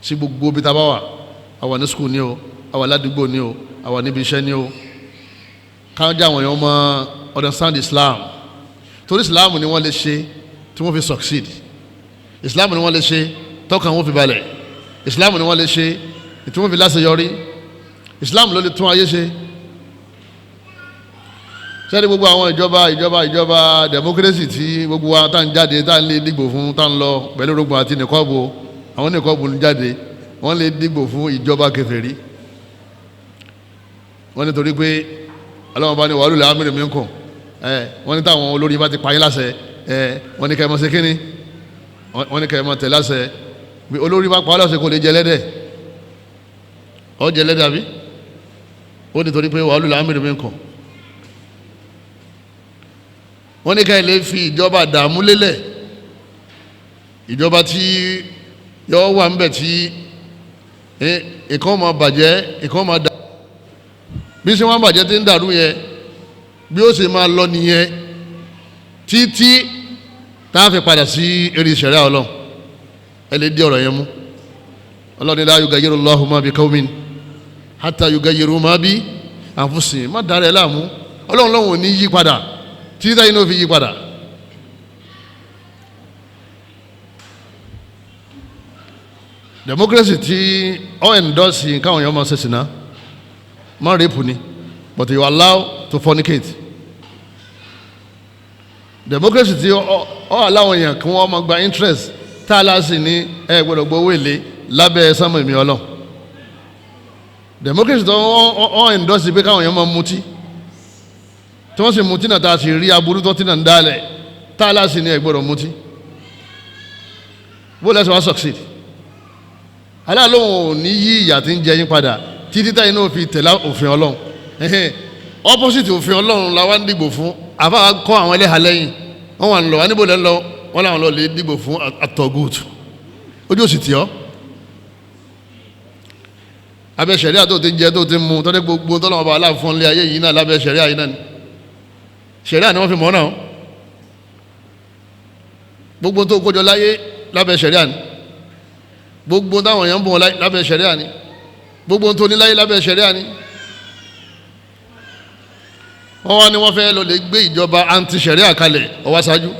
sí gbogbo bí taba wa àwa ní school ni o àwa ládùúgbò ni o àwa níbi iṣẹ́ ni o ká jẹ́ àwọn èèyàn máa understand Islam torí Islam ni wọ́n lè ṣe tí wọ́n fi succeed Islam ni wọ́n lè ṣe tọ́kàn wọn fi balẹ̀ Islam ni wọ́n lè ṣe tí wọ́n fi láṣeyọrí Islam ló lè tún ayé ṣe sẹ́ni gbogbo àwọn ìjọba democracy tí gbogbo wa tá ń jáde tá ń lè dìgbò fún tá ń lọ pẹ̀lú rògbòn àti nìkọ́bù àwọn nìkọ́bù ń jáde wọ́n lè dìgbò fún ìjọba kèfèrí wọ́n ní torí pé ọlọ́wọ́n bá ní wàhálù lẹ́ amírì minkum wọ́n ní táwọn olórí bá ti payé láṣẹ wọ́n ní kẹ́ ẹ máa ṣe kínní wọ́n ní kẹ́ ẹ máa tẹ̀ láṣẹ bí olórí bá pa láṣẹ kò lè jẹ lẹ́dẹ̀ ọ jẹ lẹ́dẹ̀ àbí ó ní torí pé wàhálù lẹ́ amírì minkum wọ́n ní ká ẹ lè fi ìjọba dààmú lélẹ̀ ìjọba tí yọ wà ńbẹ̀ tí ìkan máa bàjẹ́ ìkan máa dà bí ṣe wọ́n bàjẹ́ tí ń dàrú yẹn bí ó ṣe máa lọ nìyẹn títí tá a fi padà sí eré ìṣẹ̀rẹ́ ọlọ́run ẹ lè dí ọ̀rọ̀ yẹn mú ọlọ́run la yugayyiru Allahu ma bi qawmin hatta yugayyiru ma bi anfusihim má dára ẹ láàmú ọlọ́run lọ́wọ́ ò ní yí padà títí táyé náà fi yí padà. Democracy tí ó endorse káwọn èèyàn máa ṣe sìnà má rape ni but you allow to fornicate. Democracy tí ó allow èèyàn kí wọ́n máa gba interest tá a láti ní ẹ gbọ́dọ̀ gbowó èlé lábẹ́ sánmọ̀ ìmí ọlọ́. Democracy tó ó endorse pé káwọn èèyàn máa mutí tí wọ́n sì mutí náà tá a sì rí aburú tó ti náà ń dálẹ̀ tá a láti ní ẹ gbọ́dọ̀ mutí. bó lẹ́sọ̀ wá succeed aláàlóhùn ò ní yí ìyà tí ń jẹ yín padà títí táyé náà fi tẹ̀lé òfin ọlọ́run opposite òfin ọlọ́run la wá ń dìbò fún àfáà kọ́ àwọn ẹlẹ́hà lẹ́yìn wọ́n wà ń lọ wá níbo lẹ́ ń lọ wọ́n làwọn lọ lè dìbò fún àtọ̀gùtù ojú òsì tì ọ́ abẹ́ sẹ̀ríà tó ti ń jẹ tó ti ń mu tọ́jú gbogbo tọ́lọ́mọ bá aláàfọ́n lé ayé yìí náà lábẹ́ sẹ̀ríà yìí náà ni sẹ̀ríà ni wọ́n fi mọ̀ náà gbogbo tó kójọ láyé lábẹ́ sẹ̀ríà ni gbogbo táwọn èèyàn ń bọ̀ lábẹ́ sẹ̀ríà ni gbogbo tó ní láyé lábẹ́ sẹ̀ríà ni wọ́n wá ní wọ́n fẹ́ lọ lè gbé ìjọba anti sẹ̀ríà kalẹ̀ ọwọ́ ṣáájú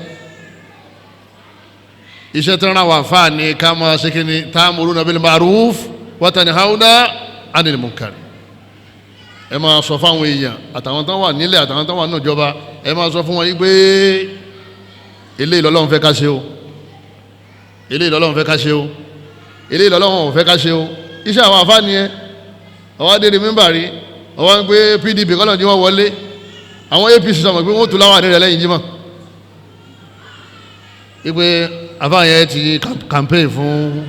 iṣẹ́ tó ń ra wà fáà ní ká máa ṣe kí ni ta'muruna bil ma'ruf wa tanhauna 'anil munkar ẹ máa sọ fáwọn èèyàn àtàwọn tán wà nílẹ̀ àtàwọn tán wà nínú ìjọba ẹ máa sọ fún wọn yìí pé eléyìí lọ́lọ́run fẹ́ ká ṣe o eléyìí lọ́lọ́run fẹ́ ká ṣe o eléyìí lọ́lọ́run ò fẹ́ ká ṣe o iṣẹ́ àwọn àfáàní ẹ ọwọ́ adéde mímbàrí ọwọ́ ń gbé PDP kọ́lọ̀ ní wọ́n wọlé àwọn APC sọmọ pé wọ́n tún láwọn àdéhùn lẹ́yìn jímọ̀ wípé àfáàyẹ ti campaign fún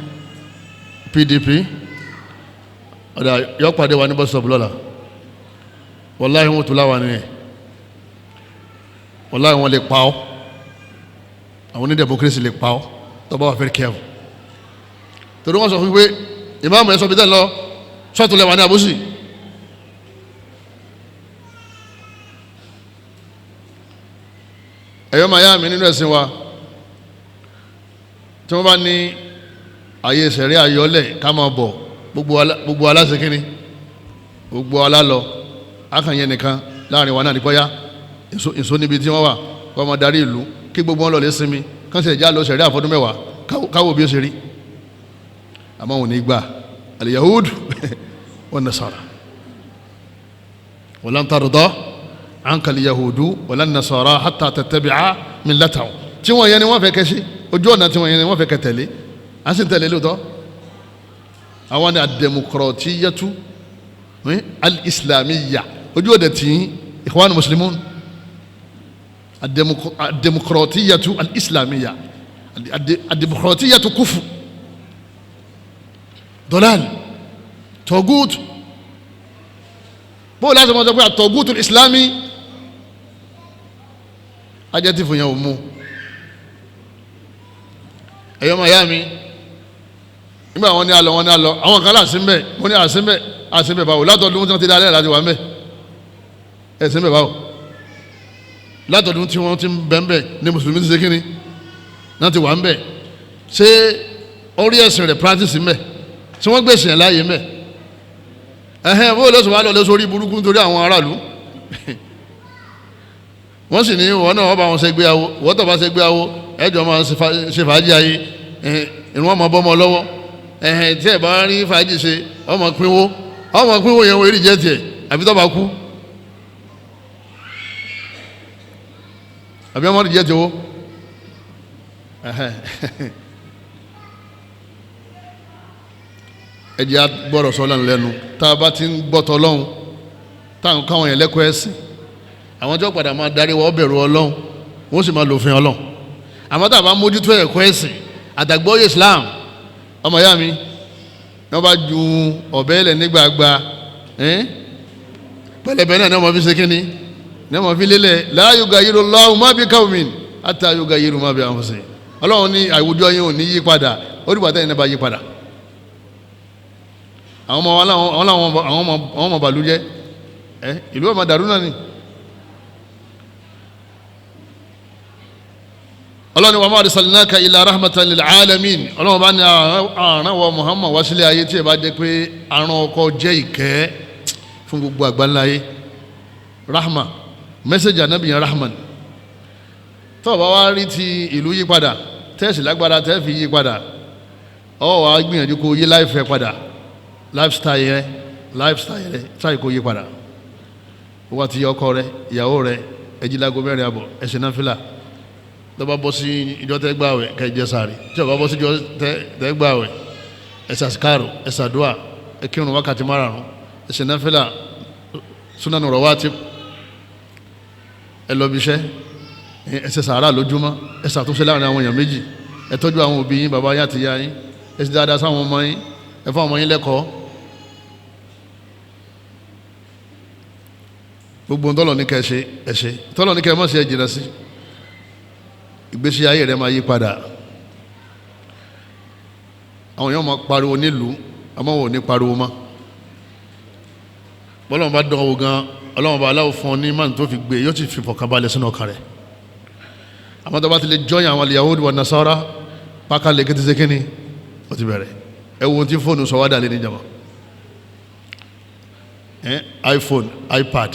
PDP ọ̀dà yọ pàdé wa ní bus stop lọ́la wàláhì wọ́n tún láwọn àdéhùn wàláhì wọ́n lè pa ọ́ àwọn onídẹ̀mọ́kírésì lè pa ọ́ tó bá wà very careful torí wọ́n sọ fún pé ìmáàmù ẹ̀ sọ bí tẹ́ lọ sọ́ọ̀tù lẹ́wà ní àbúsì ẹ̀yọ́ màá yá mi nínú ẹ̀sìn wa tí wọ́n bá ní àyè ìṣẹ̀rí ayọ́lẹ̀ ká máa bọ̀ gbogbo aláṣẹ kínní gbogbo alálọ akànyẹ nìkan láàrin wa náà ní kọ́yá èso níbi tí wọ́n wà kọ́ ọmọ darí ìlú kí gbogbo wọn lọ lè sinmi kánṣẹ́ ìjà lọ ṣẹ̀rí àfọdún mẹ́wàá káwọ́ bí ó ṣe rí àmọ́ wọn ní gbà al-yahudu wan nasara walan tarda anka al-yahudu walan nasara hatta tattabi'a millatahum tí wọ́n yẹn ni wọ́n fẹ́ kẹ́ sí ojú ọ̀nà tí wọ́n yẹn ni wọ́n fẹ́ kẹ́ tẹ̀lé à ń sì tẹ̀lé lóòótọ́ àwọn ni ad-demokratiyyatu al-islamiyya ojú ọ̀dẹ̀ tí ikhwan muslimun ad-demokratiyyatu al-islamiyya ad-demokratiyyatu kufr dọ́làl tọ́gùt bó láti mọ́ sọ pé àtọ́gùt ìsìlámi ajẹ́tì fún yẹn ò mú ẹ̀yọ́ miami nígbà wọn ní alọ àwọn kan láàsínbẹ̀ wọ́n ní àsínbẹ̀ báwo látọ̀dún tí wọ́n ti dálẹ̀ láti wà mẹ́ ẹ̀sínbẹ̀ báwo látọ̀dún tí wọ́n ti bẹ̀m̀bẹ̀ ní mùsùlùmí ti ṣe kíni náà ti wà ń bẹ̀ ṣé orí ẹ̀sìn rẹ̀ practice mẹ́ tí wọ́n gbèsè láàyè mẹ́ ẹ̀hẹ́n bó lọ́sùn wá lọ lọ́sùn orí burúkú nítorí àwọn aráàlú wọ́n sì ní wọ́n náà wọ́n bá wọn ṣe gbéyàwó wọ́n tó bá ṣe gbéyàwó ẹjọ́ máa ṣe fàájì ayé ìrún ọmọ bọ́mọ lọ́wọ́ ẹ̀hẹ́n tí ẹ̀ bá rí fàájì ṣe ọmọ pínwó yẹn wọ́n èrì jẹ́ tiẹ̀ àbí tó bá kú àbí ọmọ rí jẹ́ tiẹ̀ wó ẹjẹ́ gbọ́dọ̀ sọ lẹ́nu lẹ́nu tá a bá ti ń gbọ́tọ̀ ọlọ́run táwọn káwọn yẹn lẹ́kọ̀ọ́ ẹ̀sìn àwọn tí wọ́n padà máa darí wọ́n bẹ̀rù ọlọ́run wọ́n sì máa lòfin ọlọ́run àmọ́ tá a bá mójútó ẹ̀kọ́ ẹ̀sìn àtàgbọ́yé Islam ọmọ ìyá mi wọ́n bá ju ọ̀bẹ ẹlẹ̀ nígbàgbà pẹ̀lẹ́bẹ̀ náà ní ọmọ fi ṣe kínní ní ọmọ fi lélẹ̀ la yughayyiru Allahu ma bi qawmin hatta yughayyiru ma bi anfusihim ọlọ́run ní àwùjọ yẹn ò ní yí padà ó dìgbà tẹ́yìn náà bá yí padà àwọn ọmọ bàlújẹ́ ìlú ọmọ dàrú náà ni ọlọ́ni wa ma arsalnaka illa rahmatan lil alamin ọlọ́wọ́n bá ní àrùn wa Muhammad wá sílé ayé tí ẹ bá jẹ́ pé àrùn ọkọ̀ jẹ́ ìkẹ́ fún gbogbo àgbáńláyé rahma mẹ́sẹ̀jì anábìyàn rahman tó bá wá rí ti ìlú yí padà tẹ́ẹ̀sì lágbára tẹ́ẹ̀ fi yí padà ọ wà gbìyànjú kó yí láìfẹ́ padà lifestyle rẹ try kó yí padà wọ́n ti yọ ọkọ rẹ ìyàwó rẹ ẹ̀jìlágo mẹ́rin àbọ̀ ẹ̀sìn náà fìlà tó bá bọ́ sí ìjọ tẹ́ gbààwẹ̀ kẹjẹ sáré tí ó bá bọ́ sí ìjọ tẹ́ gbààwẹ̀ ẹ̀sà sikaro ẹ̀sà dùà ẹ̀kírun wákàtí márùn-ún ẹ̀sìn náà fìlà súnánù rawatib ẹ̀lọ́bíṣẹ́ ẹ̀sẹ̀ sàárà lójúmọ́ ẹ̀sà tó ṣe láàrin àwọn èèyàn méjì ẹ tọ́jú àwọn òbí yín bàbá yín àti ìyá yín ẹ sì dáadáa sáwọn ọmọ yín ẹ fún ọmọ yín lẹ́kọ̀ọ́ gbogbo tọ́lọ̀ ní kẹ́ ṣe ẹ ṣe tọ́lọ̀ ní kẹ́ mọ́ sí ẹ jìnà sí ìgbésí ayé rẹ máa yí padà àwọn èèyàn máa pariwo nílùú àmọ́ wọn ò ní pariwo mọ́ bọ́lọ́wọ́n bá dán owó gan ọlọ́wọ́n bá aláwọ̀ fún ọ ní máà tó fi gbé yóò ti fi fọkànbalẹ̀ sínú ọkàn rẹ̀ àmọ́ tó bá ti lè jọyìn àwọn Yahudi wa Nasara pákàlẹ̀ kí ti ṣe kíni ó ti bẹ̀rẹ̀ ẹ wo tí fóònù sọ wá dàlẹ́ níjàmọ́ iPhone iPad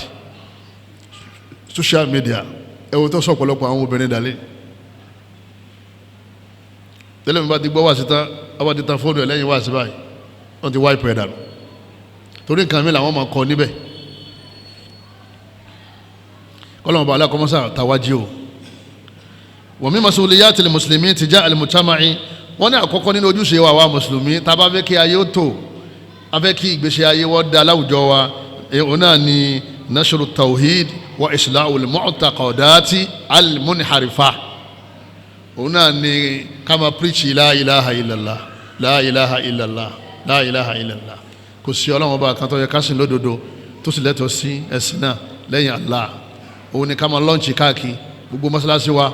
social media ẹ wo tó sọ ọ̀pọ̀lọpọ̀ àwọn obìnrin dàlẹ́ tẹ́lẹ̀ mi bá ti gbọ́ wá sí tán ọba ti tan fóònù ẹ̀ lẹ́yìn wá sí báyìí wọ́n ti wáìpù ẹ̀ dànù torí nǹkan mi làwọn máa kọ níbẹ̀ kọ́lọ́mù bàálà kọ́mọ́sà tàwájú o. wa min mas'uliyatil muslimin tija al-mujtama'i wọ́n ní àkọ́kọ́ nínú ojúṣe wa mùsùlùmí tá a bá fẹ́ kí ayé ó tò a fẹ́ kí ìgbésí ayé wọ́n da láwùjọ wa òun náà ni nashru tawhid wa islahu al-mu'taqadati al-munharifa òun náà ni ká máa preach la ilaha illallah la ilaha illallah la ilaha illallah kò sí ọlọ́run ọba kan tó yẹ ká sìn lódodo tó sì lẹ́tọ̀ọ́ sí ẹ̀sìn náà lẹ́yìn Allah òun ni ká máa lọ́ǹchì káàkiri gbogbo mọ́sálásí wa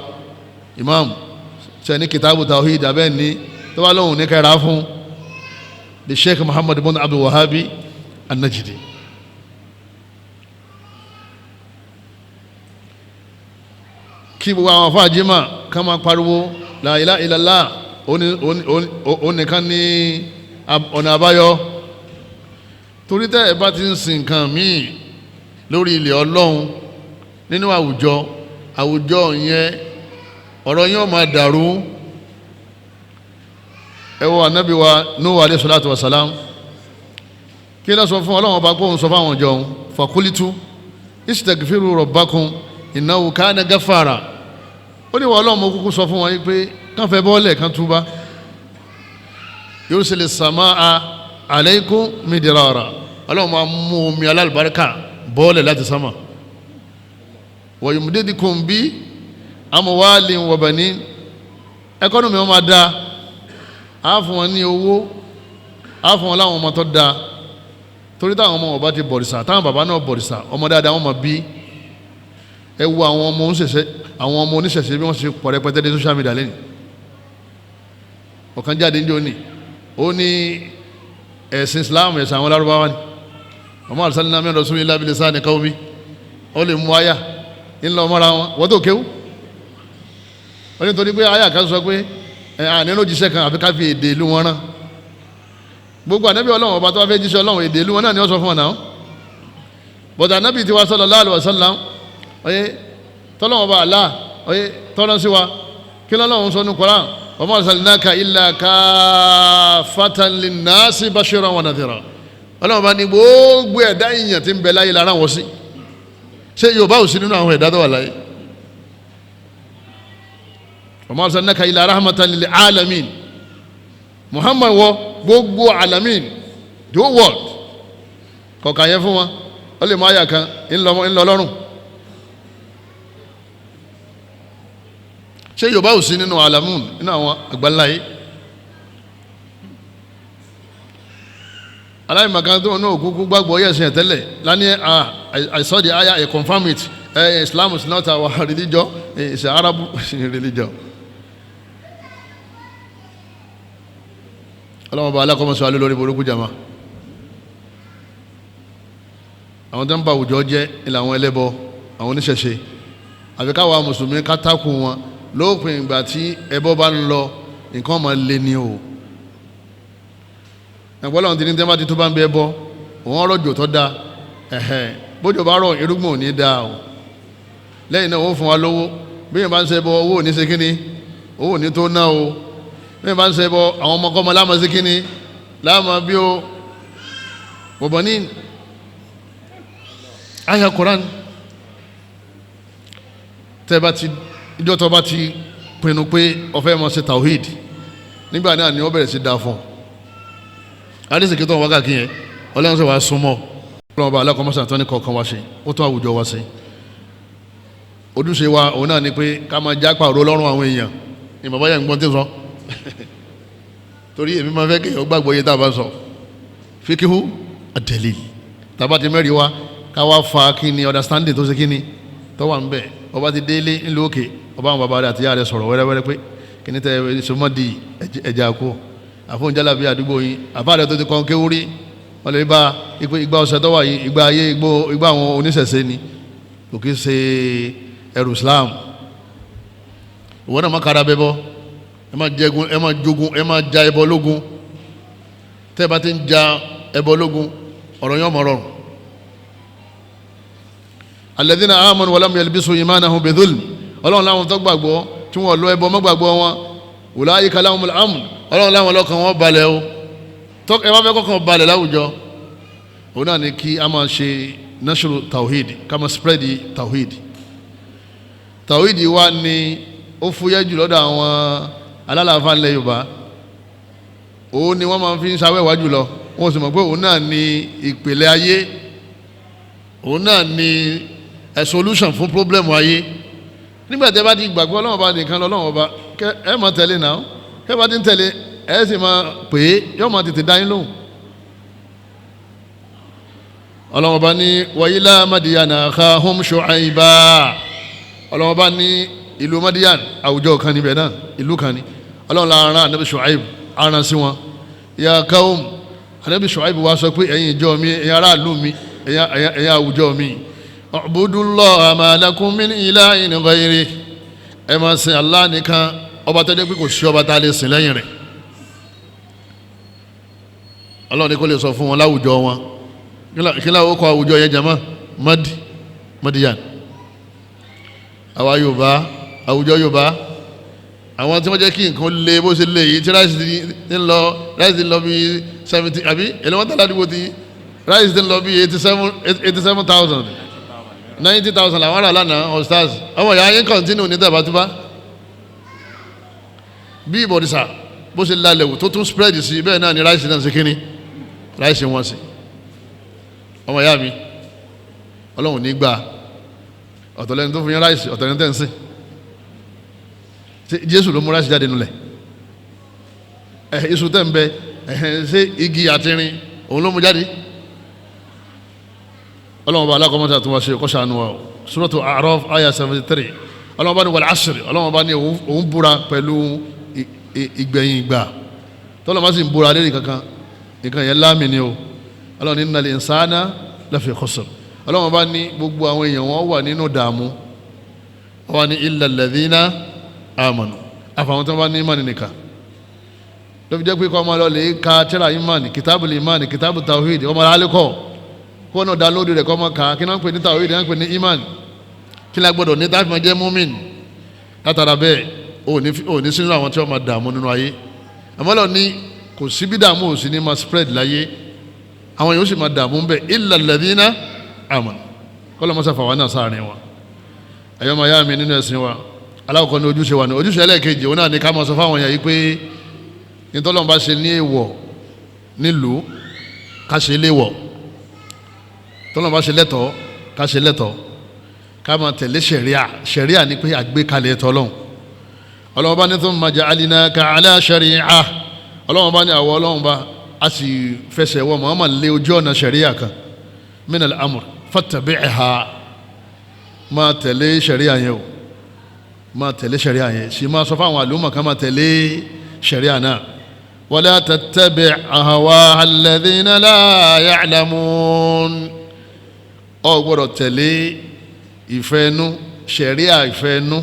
imam ṣe ní kitabu tawhid abẹ́ ní tó bá lóhùn ní kẹrà fún the sheikh muhammad ibn abdul wahabi an-najdi kí gbogbo àwọn afọ àjímà ká máa pariwo la ilaha illallah òun nìkan ní ọ̀nà àbáyọ torí tẹ́ ẹ bá ti ń sin nǹkan míì lórí ilẹ̀ ọlọ́run nínú àwùjọ yẹn ọ̀rọ̀ yẹn ó máa dàrú ẹ wo ànábì wa Nuhu alayhi salatu wa salam kí ló sọ fún ọlọ́run ọba kó ń sọ fáwọn ọjọ́ òun fakulitu istaghfiru rabbakum innahu kana ghaffara ó ní wọ́n ọlọ́run mo kúkú sọ fún wọn yìí pé kán fẹ́ bọ́ọ̀lẹ̀ kán túbá yursilis samaa alaykum midrara ọlọ́run máa mú omi alálùbáríkà bọ́ọ̀lẹ̀ láti sámà wa yumdidukum bi amwalin wa banin ẹkọ́nùmí wọn máa dáa á fún wọn ní owó á fún wọn láwọn ọmọ tó dáa torí táwọn ọmọ wọn bá ti bọ̀rìṣà táwọn bàbá náà bọ̀rìṣà ọmọ dáadáa wọn máa bí ẹ wo àwọn ọmọ oníṣẹ̀ṣe bí wọ́n ṣe pọ̀ rẹpẹtẹ dé social media lẹ́yìn ọ̀kan jáde ní òní ó ní ẹ̀sìn Islam ẹ̀sìn àwọn Lárúbáwá ni ọmọ àlùsálínà mẹ́rin lọ́sùn ilé abilé sáà ní káwọ́mí ó lè mú àyà ńlọ mọ́ra wọn wọ́n tó kéwú ó ní torí pé àyà kan sọ pé ànínú jíṣẹ́ kan àfi ká fi èdè ìlú wọn rán gbogbo ànábì ọlọ́run ọba tó wá fẹ́ jíṣẹ́ ọlọ́run èdè ìlú wọn náà ni wọ́n sọ fún wọn náà bọ̀dà ànábì tiwa sallallahu alaihi wasallam oye tọ́lọ́run ọba Allah oye tọ́lọ́run sí wa kí lọ́lọ́run sọ ní Qur'an wa ma arsalnaka illa kaffatan linnasi bashiran wa nadhira ọlọ́run ọba ní gbogbo ẹ̀dá ìyàn tí ń bẹ láyé lára wọn sí ṣé Yorùbá ò sí nínú àwọn ẹ̀dá tó wà láyé wa ma arsalnaka illa rahmatan lil alamin Muhammad wọ gbogbo alamin the whole world kọ̀ọ̀kan yẹn fún wọn ó lè mọ àyà kan ńlọ lọ́rùn ṣé Yorùbá ò sí nínú alamun nínú àwọn àgbáńlá yìí aláìmọ̀kan tó náà kúkú gbàgbọ́ yẹ̀sìn ẹ̀ tẹ́lẹ̀ lánìí I saw the ayah I confirm it Islam is not our religion it's an Arab religion. ọlọ́wọ́n bá alákọ̀ọ́mọ̀sọ alẹ́ lórí burúkú jama àwọn tó ń bá àwùjọ jẹ́ ilẹ̀ àwọn ẹlẹ́bọ àwọn oníṣẹ̀ṣe àfi káwa mùsùlùmí kátákù wọn lópin ìgbà tí ẹbọ bá ń lọ nǹkan máa lé ní o ẹ̀gbọ́n làwọn ti ní tẹ́lẹ̀ bá ti tó bá ń bẹ ẹbọ òun ọlọ́jọ́ tó da bójú bá rọ irúgbìn ò ní da o lẹ́yìn náà wọ́n fún wa lówó bí yẹn bá ń ṣe ẹbọ owó ò ní ṣe kíni owó ò ní tó ná o bí bá ń ṣe bọ àwọn ọmọkọ́mọ láàmà sí kíni láàmà bí ó bọ̀bọ̀ ní àyà Quran tẹ́ bá ti ìjọ tó bá ti pinnu pé ó fẹ́ máa ṣe tawhid nígbà náà ni ó bẹ̀rẹ̀ sí dáa fún adésìkí tó ń wákàkí yẹn ọlọ́run sọ wá súnmọ́ ọlọ́run bá alákọ̀ọ́mọ́sà tó ní kọ̀ọ̀kan wá ṣe ó tó àwùjọ wá ṣe ojúṣe wa òun náà ni pé ká máa jápa òró lọ́rùn àwọn èèyàn ìmọ̀ báyà ń gbọ́n tí ń sọ torí èmi máa fẹ́ kéèyàn gbàgbọ́ yé tá a bá sọ fíkíhù àdẹ̀lì tàbá ti mẹ́rin wa ká wá fa kí ni understanding tó ṣe kí ni tó wà ń bẹ̀ ọba ti délé ńlú òkè ọba àwọn bàbá rẹ̀ àti ìyá rẹ̀ sọ̀rọ̀ wẹ́rẹ́wẹ́rẹ́ pé kí ni tẹ sọmọdì ẹja kú àfọ̀njálà bíi àdúgbò yìí àbá rẹ̀ tó ti kàn kéwúrí wọ́n lè bá igba ọ̀sẹ̀ tó wà yìí igba ayé igba àwọn oníṣẹ̀ṣe ni kò kí ṣe ẹrù Islam ìwọ náà má kára bẹ́ bọ́ ẹ máa jẹgun ẹ máa jogun ẹ máa ja ẹbọ lógun tẹ́ ẹ bá ti ń ja ẹbọ lógun ọ̀rọ̀ yẹn ọmọ rọrùn. alladhina amanu wa lam yalbisu imanahum bidhulm ọlọ́run láwọn tó gbàgbọ́ tí wọ́n lọ ẹbọ mọ́ gbàgbọ́ wọn ulaika lahumul amn ọlọ́run láwọn lọ́kàn wọn balẹ̀ o ẹ bá fẹ́ kọ́kàn balẹ̀ láwùjọ òun náà ni kí a máa ṣe nashru tawhid ká máa spread tawhid tàwídì wa ni ó fúyẹ́ jù lọ́dọ̀ àwọn alálàáfáà ńlẹ̀ Yorùbá òun ni wọ́n máa fi ń ṣàwẹ́wà jùlọ wọ́n sì mọ̀ pé òun náà ni ìpìlẹ̀ ayé òun náà ni a solution fún problem ayé nígbà tí ẹ bá ti gbàgbọ́ Ọlọ́run Ọba nìkan lọ́lọ́run Ọba ẹ máa tẹ̀lé náà ẹ bá ti ń tẹ̀lé ẹ sì máa pè é yóò máa tètè dá yín lóhùn. Ọlọ́run Ọba ní wa ila Madiyana akhahum Shu'ayba Ọlọ́run Ọba ní ìlú Madiyan àwùjọ kan níbẹ̀ náà ìlú kan ní Ọlọ́run la rán Ànábì Shu'ayb aran sí wọn ya qaum Ànábì Shu'ayb wá sọ pé ẹ̀yin ìjọ mi ẹ̀yin aráàlú mi ẹ̀yin àwùjọ mi u'budullaha ma lakum min ilahin ghayri ẹ máa sin Allah nìkan ọba tó jẹ́ pé kò sí ọba tá a lè sìn lẹ́yìn rẹ̀ Ọlọ́run ní kó lè sọ fún wọn láwùjọ wọn kí láwọn kọ àwùjọ yẹn jama Madiyan àwa Yorùbá àwùjọ Yorùbá àwọn tí wọ́n jẹ́ kí nǹkan lé bó ṣe lé yìí tí ráìsì ti ń lọ bí 70 àbí ẹlẹ́wọ̀n tàbí àdúgbò tí ráìsì ti ń lọ bí 87,000 90,000 làwọn ará lánàá hostars ọmọ ìyá yín kọ́ntínú ní tàbátúbá bí ìbọ̀dìsà bó ṣe lálẹ́ wò tó tún spread sí bẹ́ẹ̀ náà ni ráìsì náà ṣe kíní ráìsì wọn sí ọmọ ìyá mi Ọlọ́run ní gbà ọ̀tọ̀lẹ́ni tó fún yín ráìsì ọ̀tọ̀lẹ́ni tẹ̀ ń sìn Jésù ló mú ráìsì jáde nulẹ̀ iṣu tẹ̀ ń bẹ ṣé igi àtìrin òun ló mú jáde Ọlọ́run bá alákọ̀ọ́mọ́ta tó wá ṣe kọ́ṣánu wa Suratu A'raf aya 73 Ọlọ́run bá ní wal asri Ọlọ́run bá ní òun búra pẹ̀lú ìgbẹ̀yìn ìgbà tọ́lọ́ má sì ń búra lérí kankan nǹkan yẹn láàmì ni o Ọlọ́run ní innal insana lafi khusr Ọlọ́run bá ní gbogbo àwọn èèyàn wọn wà nínú dààmú wọn ní illa alladhina amanu àfàwọn tó bá ní ìmánì nìkan ló fi jẹ́ pé kọ́ ọmọ lọ lè ka tírà ìmánì kitabul ìmánì kitabu tawhid ọmọ alẹ́kọ̀ọ́ kó náà dánlódì rẹ̀ kọ́ ọmọ ká kí náà ń pè ní tawhid náà ń pè ní ìmánì kí la gbọ́dọ̀ ní táfi máa jẹ́ múmin látara bẹ́ẹ̀ ò ní sínú àwọn tí wọ́n máa dààmú nínú ayé àmọ́ lọ ní kò sí bí dààmú ò sí ní máa spread láyé àwọn yóò sì máa dààmú bẹ́ẹ̀ illa alladhina amanu kọ́lọ́ mọ́sá fà wá náà sáàrin wa ẹ̀yọ́ máa yá mi nínú ẹ̀sìn wa aláwọ̀kọ́ ní ojúṣe wa ní ojúṣe ẹlẹ́ẹ̀kejì òun náà ní ká máa sọ fáwọn èèyàn yìí pé nítọ́lọ́run bá ṣe ní èèwọ̀ nílùú ká ṣe léèwọ̀ tọ́lọ́run bá ṣe lẹ́tọ̀ọ́ ká ṣe lẹ́tọ̀ọ́ ká máa tẹ̀lé ṣẹ̀ríà ní pé àgbékalẹ̀ tọ́lọ́run Ọlọ́run bá ní thumma ja'alnaka ala shari'ah Ọlọ́run bá ní àwọ̀ Ọlọ́run bá a sì fẹsẹ̀ wọ Muhammad lé ojú ọ̀nà ṣẹ̀ríà kan min al-amr fattabi'ha máa tẹ̀lé ṣẹ̀ríà yẹn o máa tẹ̀lé ṣẹ̀ríà yẹn sì máa sọ fáwọn àlùmọ̀ kan máa tẹ̀lé ṣẹ̀ríà náà wala tattabi' ahwa alladhina la ya'lamun ọ gbọ́dọ̀ tẹ̀lé ìfẹ́nu ṣẹ̀ríà ìfẹ́nu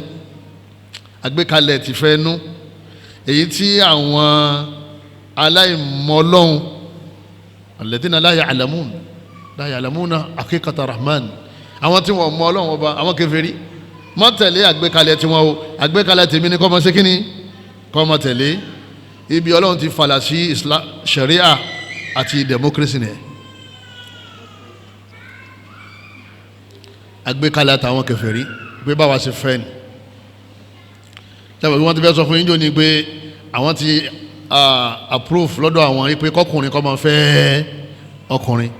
àgbékalẹ̀ tìfẹ́nu èyí tí àwọn aláìmọ̀lọ́hun alladhina la ya'lamuna haqiqata rahman àwọn tí wọ́n mọ̀ Ọlọ́run Ọba àwọn kèfèrí má tẹ̀lé àgbékalẹ̀ tí wọ́n o àgbékalẹ̀ tèmi ní kọ́ mọ́ sí kíní kọ́ mọ́ tẹ̀lé ibi Ọlọ́run ti falà sí Islam sharia àti democracy ni àgbékalẹ̀ àtàwọn kèfèrí pé báwa ṣe fẹ́ ni tẹ́wọ̀n bí wọ́n ti fẹ́ sọ fún yín jò ní pé àwọn ti approve lọ́dọ̀ àwọn yìí pé kọkùnrin kọ́ máa fẹ́ ọkùnrin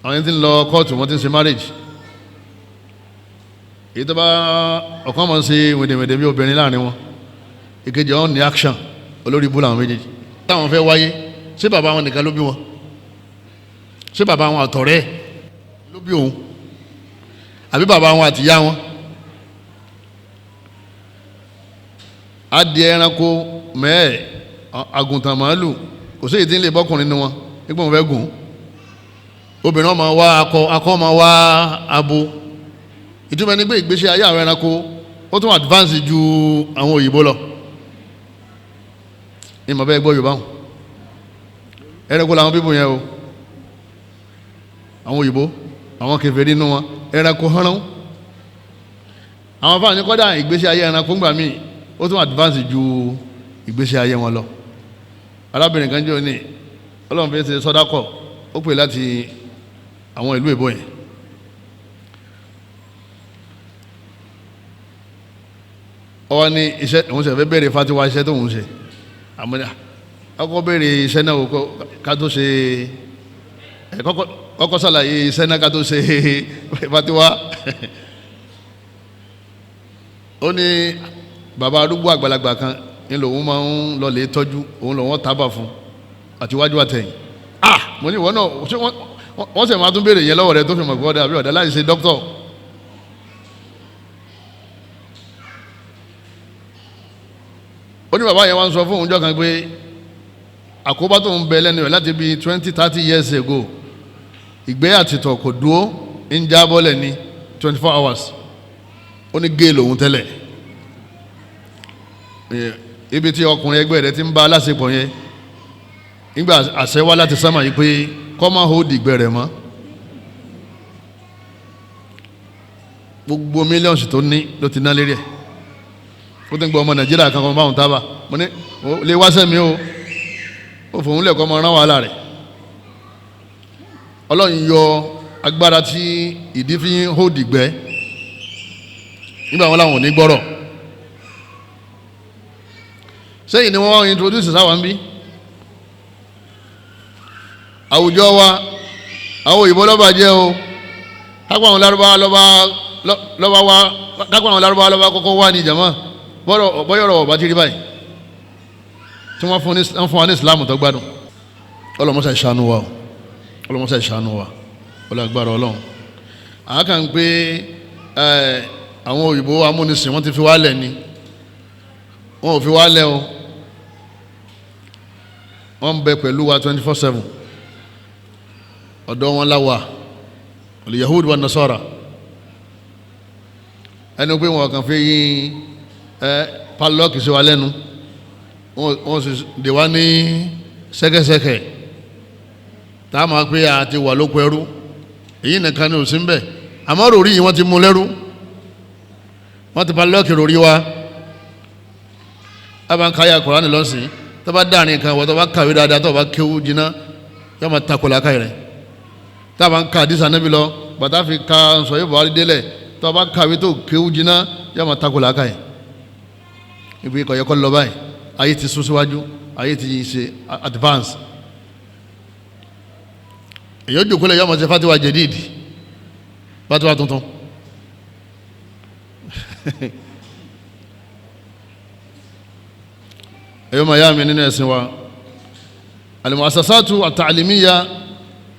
àwọn yìí ti ń lọ kóòtù wọ́n ti ń ṣe marriage èyí tó bá ọ̀kan máa ń ṣe wèdèwèdè bí obìnrin láàrin wọn ìkejì ọ̀hún ní action olórí ibú làwọn méjèèjì táwọn fẹ́ wáyé ṣé bàbá wọn nìkan ló bí wọn ṣé bàbá wọn àtọ̀rẹ́ ló bí òun àbí bàbá wọn àtìyá wọn adìẹ ẹranko mẹ́ẹ̀ àgùntàn màálù kò sí èyí tí ń lè bọ́kùnrin nínú wọn nígbà wọn fẹ́ gùn obìnrin wọn máa wá akọ máa wá abo ìtumọ̀ ní pé ìgbésí ayé àwọn ẹranko ó tún advance ju àwọn òyìnbó lọ ìmọ̀ bẹ́ẹ̀ gbọ́ Yorùbá wọn ẹranko làwọn bíbù yẹn o àwọn òyìnbó àwọn kèfèrí nínú wọn ẹranko hánrán àwọn fáwọn ní kọ́dà ìgbésí ayé ẹranko ńgbà míì ó tún advance ju ìgbésí ayé wọn lọ arábìnrin kan jẹ́ òní Ọlọ́run fi ṣe sọ́dákọ̀ ó pè láti àwọn ìlú èbó yẹn ó wá ní iṣẹ́ òun ṣe fẹ́ béèrè fatiwa iṣẹ́ tóun ṣe àmọ́ ọkọ̀ béèrè iṣẹ́ náà ká tó ṣe kọ́kọ́ ṣàlàyé iṣẹ́ náà ká tó ṣe fatiwa. Ó ní bàbá arúgbó àgbàlagbà kan ní lòun máa ń lọ lè tọ́jú òun lòun tábà fún àtiwájú àtẹ̀yìn. Mo ní ìwọ náà ṣé wọ́n sì máa tún béèrè yẹn lọ́wọ́ rẹ tó fi mọ̀ gbọ́dọ̀ àbí ọ̀dà láì ṣe dókítọ̀. Ó ní bàbá yẹn wá ń sọ fún òun jọ́ kan pé àkóbá tó ń bẹ lẹ́nu rẹ̀ láti bí 20-30 years ago ìgbẹ́ àtìtọ̀ kò dúró ń jábọ́lẹ̀ ní 24 hours. Ó ní géèlì òun tẹ́lẹ̀ ibi tí ọkùnrin ẹgbẹ́ rẹ̀ ti ń bá aláṣepọ̀ yẹn nígbà àṣẹ wá láti sámà yìí pé kọ́ máa hó dìgbẹ́ rẹ̀ mọ́ gbogbo mílíọ̀nù tó ní ló ti ná lérí ẹ̀. Ó ti ń gbọ́ ọmọ Nàìjíríà kan kan báwọn tábà mo ní lè wáṣẹ́ mi ó fòun lẹ̀kọ́ ọmọ rán wàhálà rẹ̀. Ọlọ́run yọ agbára tí ìdí fi ń hó dìgbẹ́ nígbà wọn làwọn ò ní gbọ́rọ̀. Sẹ́yìn ni wọ́n introduce sáwọn bí àwùjọ wa àwọn òyìnbó lọ́ba jẹ́ o kápẹ́ àwọn lárúbáwá lọ́ba wá kápẹ́ àwọn lárúbáwá lọ́ba kọ́kọ́ wá ní ìjàmọ́ bọ́yọ̀rọ̀ ọ̀bá ti rí báyìí tí wọ́n fún wa ní ìsìlámù tó gbádùn. Ọlọ́mọṣà ìṣàánú wa ọlọ́mọṣà ìṣàánú wa ọlọ́gbàrá Ọlọ́run. àákà ń pé àwọn òyìnbó amúnisìn wọ́n ti fi wá lẹ̀ ni wọ́n ò fi wá lẹ̀ o wọ́n ń bẹ pẹ̀lú wa 24/7 ọ̀dọ̀ wọn láwà al-Yahud wa Nasara ẹni pé wọn kàn fi yín padlock sí wa lẹ́nu wọ́n sì dè wá ní sẹ́kẹ́sẹ́kẹ́ tá a máa pé a ti wà lóko ẹrú èyí nìkan ni ò sí ń bẹ̀ àmọ́ rò rí yìí wọ́n ti mú lẹ́rú wọ́n ti padlock rò rí wa a bá ń káyà Kùránì lọ́sìn tó bá dáàrin kan wọ́n tó bá kàwé dáadáa tó bá kéwú jiná yóò máa takò lákàyè rẹ̀ tá a bá ń ka àdìsá níbi lọ bàtà fi ka sọ yóò bọ̀ wá délẹ̀ tó bá kàwé tó kéwú jiná yóò máa takò lákàyè ibi ìkọ̀yẹ́kọ́ lọ báyìí ayé ti sún síwájú ayé ti ṣe advance èyí ó jòkó lẹ̀ yóò máa ṣe fatiwa jẹ̀díìdì fatiwa tuntun ẹ̀yọ́ máa yá mi nínú ẹ̀sìn wa al-mu'assasatu at-ta'limiyya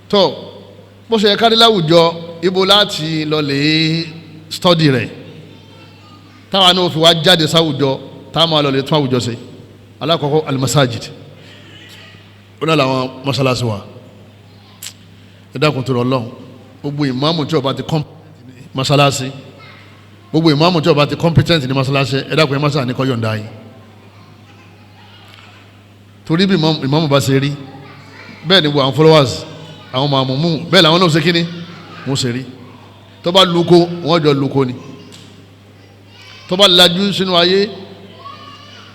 tó bó ṣe kárí láwùjọ ibo láti lọ lè stọ́dì rẹ̀ táwa náà fi wá jáde sáwùjọ táwa máa lọ lè tún àwùjọ ṣe alákọ̀ọ́kọ́ al-masajid ó náà làwọn mọ́ṣáláṣí wa ẹ dákun tó rọ lọ́hùn gbogbo ìmáàmù tí ó bá ti competent ní mọ́ṣáláṣí gbogbo ìmáàmù tí ó bá ti competent ní mọ́ṣáláṣí ẹ dákun ẹ mọ́ṣáláṣí ní kó yọ̀ǹda yìí torí bí ìmáàmù bá ṣe rí bẹ́ẹ̀ ni àwọn followers àwọn màmúmú bẹ́ẹ̀ làwọn náà ṣe kíní wọ́n ṣe rí tó bá luko wọ́n jọ luko ni tó bá lajú sínú ayé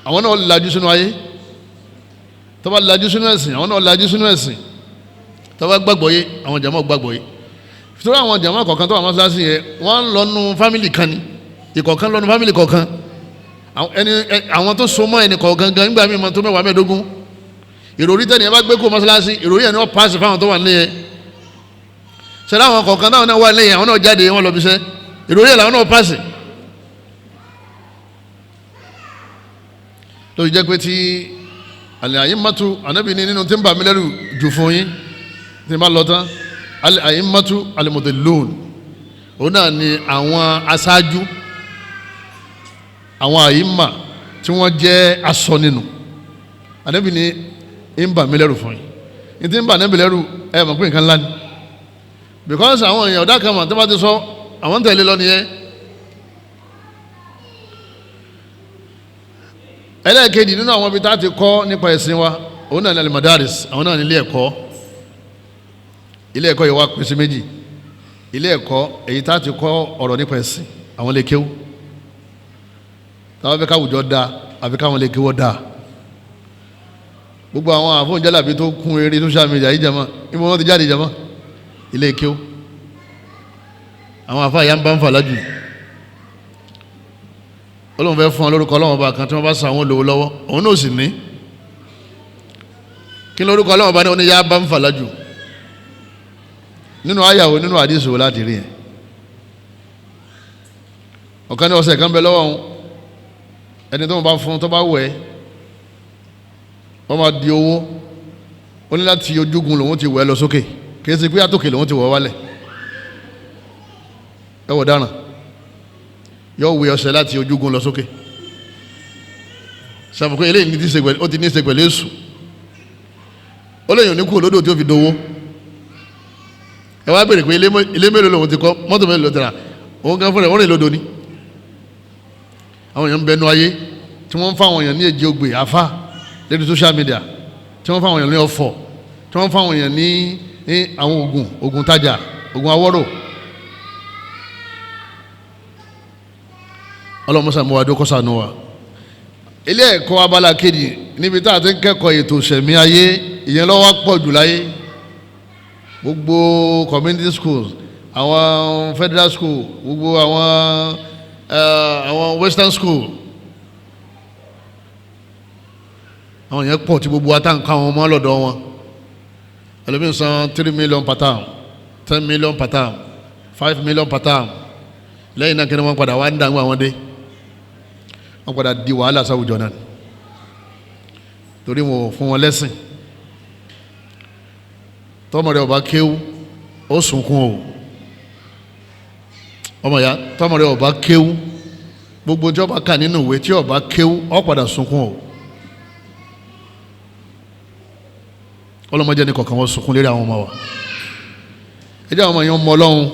àwọn náà lajú sínú ayé tó bá lajú sínú ẹ̀sìn àwọn náà lajú sínú ẹ̀sìn tó bá gbàgbọ́ yé àwọn jàmá gbàgbọ́ yé torí àwọn jàmá kọ̀ọ̀kan tó wà mọ́ṣáláṣí yẹn wọ́n ń lọ́nu fámìlì kan ni ìkọ̀ọ̀kan lọ́nu fámìlì kọ̀ọ̀kan àwọn tó so mọ́ ẹnì kọ̀ọ̀kan gan nígbà míì máa tó 10-15 ìròrí tẹ́ni ẹ bá gbé kó mọ́ṣáláṣí ìròrí ẹ̀ ni wọ́n paasi fáwọn tó wà nílé yẹn ṣẹlẹ̀ àwọn kọ̀ọ̀kan táwọn náà wà nílé yẹn àwọn náà jáde wọn lọ bí iṣẹ́ ìròrí ẹ̀ làwọn náà paasi. lórí jẹ́ pé tí àlẹ́ àyè mọ́tò ànábì ní nínú tí ń bà mí lẹ́rù jù fún yín tí ń bá lọ tán àlẹ́ àyè mọ́tò al-mudillun òun náà ni àwọn aṣáájú àwọn àyíma tí wọ́n jẹ́ aṣọ nínú ànábì ní ń bà mí lẹ́rù fún yín ní tí ń bà ànábì lẹ́rù ẹ mọ̀ pé nǹkan ńlá ni because àwọn èèyàn ọ̀dà kan mọ̀ tó bá ti sọ àwọn ń tẹ̀lé lọ nìyẹn. ẹlẹ́ẹ̀kejì nínú àwọn ibi tá a ti kọ́ nípa ẹ̀sìn wa òun náà ní al-madaris àwọn náà ní ilé ẹ̀kọ́ yìí wá pín sí méjì ilé ẹ̀kọ́ èyí tá a ti kọ́ ọ̀rọ̀ nípa ẹ̀sìn àwọn lè kéwú táwọn fẹ́ káwùjọ dáa àfi káwọn lè kéwọ́ dáa gbogbo àwọn àfọ̀njálàbí tó kún eré social media yìí jama níbo wọn ti jáde jama ilé kéwú àwọn àfa yà ń bá ń fà lájú Ọlọ́run fẹ́ fún ọ lórúkọ Ọlọ́run ọba kan tí wọ́n bá sa àwọn olówó lọ́wọ́ òun náà sì ní kí lórúkọ Ọlọ́run ọba ní oníyà bá ń fàlájù nínú àyàwó nínú àdìsù láti rí ẹ̀ ọ̀kan ní ọ̀sẹ̀ kan bẹ lọ́wọ́ òun ẹni tó ń bá fún tó bá wẹ̀ wọ́n máa di owó ó ní láti ojúgun lòun ti wẹ̀ lọ sókè kì í ṣe pé àtòkè lòun ti wọ̀ wálẹ̀ ẹ wọ̀ dáràn yóò wẹ̀ ọ̀sẹ̀ láti ojúgun lọ sókè sàmùkú eléyìí ó ti ní í ṣe pẹ̀lú èṣù ó lè yàn ní kú olódò tí ó fi dowó ẹ wá béèrè pé ilé mélòó lòun ti kọ́ mọ́tò mélòó ló ti rà òun kan fúnra ẹ̀ wọ́n rìn lódò ni àwọn èèyàn ń bẹnu ayé tí wọ́n ń fáwọn èèyàn ní èjì ogbè àfà lórí social media tí wọ́n fáwọn èèyàn ní ọ̀fọ̀ tí wọ́n fáwọn èèyàn ní àwọn oògùn tajà oògùn awọ́rò ọlọ́mọsà mú wa dó kọ́sànù wa ilé ẹ̀kọ́ abala kejì níbi tá a ti ń kẹ́kọ̀ọ́ ètò ìṣẹ̀mí ayé ìyẹn lọ́wọ́ pọ̀ jù láyé gbogbo community schools àwọn federal school gbogbo àwọn western school àwọn yẹn pọ̀ tí gbogbo àtàǹkà àwọn ọmọ lọ́dọ̀ wọn ẹlòmíràn san 3 million per term 10 million per term 5 million per term lẹ́yìn náà kí ni wọ́n padà wá ń dàgbà wọn dé wọ́n padà di wàhálà sáwùjọ náà torí wọn ò fún wọn lẹ́sìn tọ́mọ rẹ̀ ọba kéwú ó sunkún o ọmọ ya tọ́mọ rẹ̀ ọba kéwú gbogbo tí ọba kà nínú ìwé tí ọba kéwú ó padà sunkún o ọlọ́mọdé ní kọ̀ọ̀kan wọ́n sunkún lérí àwọn ọmọ wa ẹjẹ́ àwọn ọmọ yẹn mọ Ọlọ́run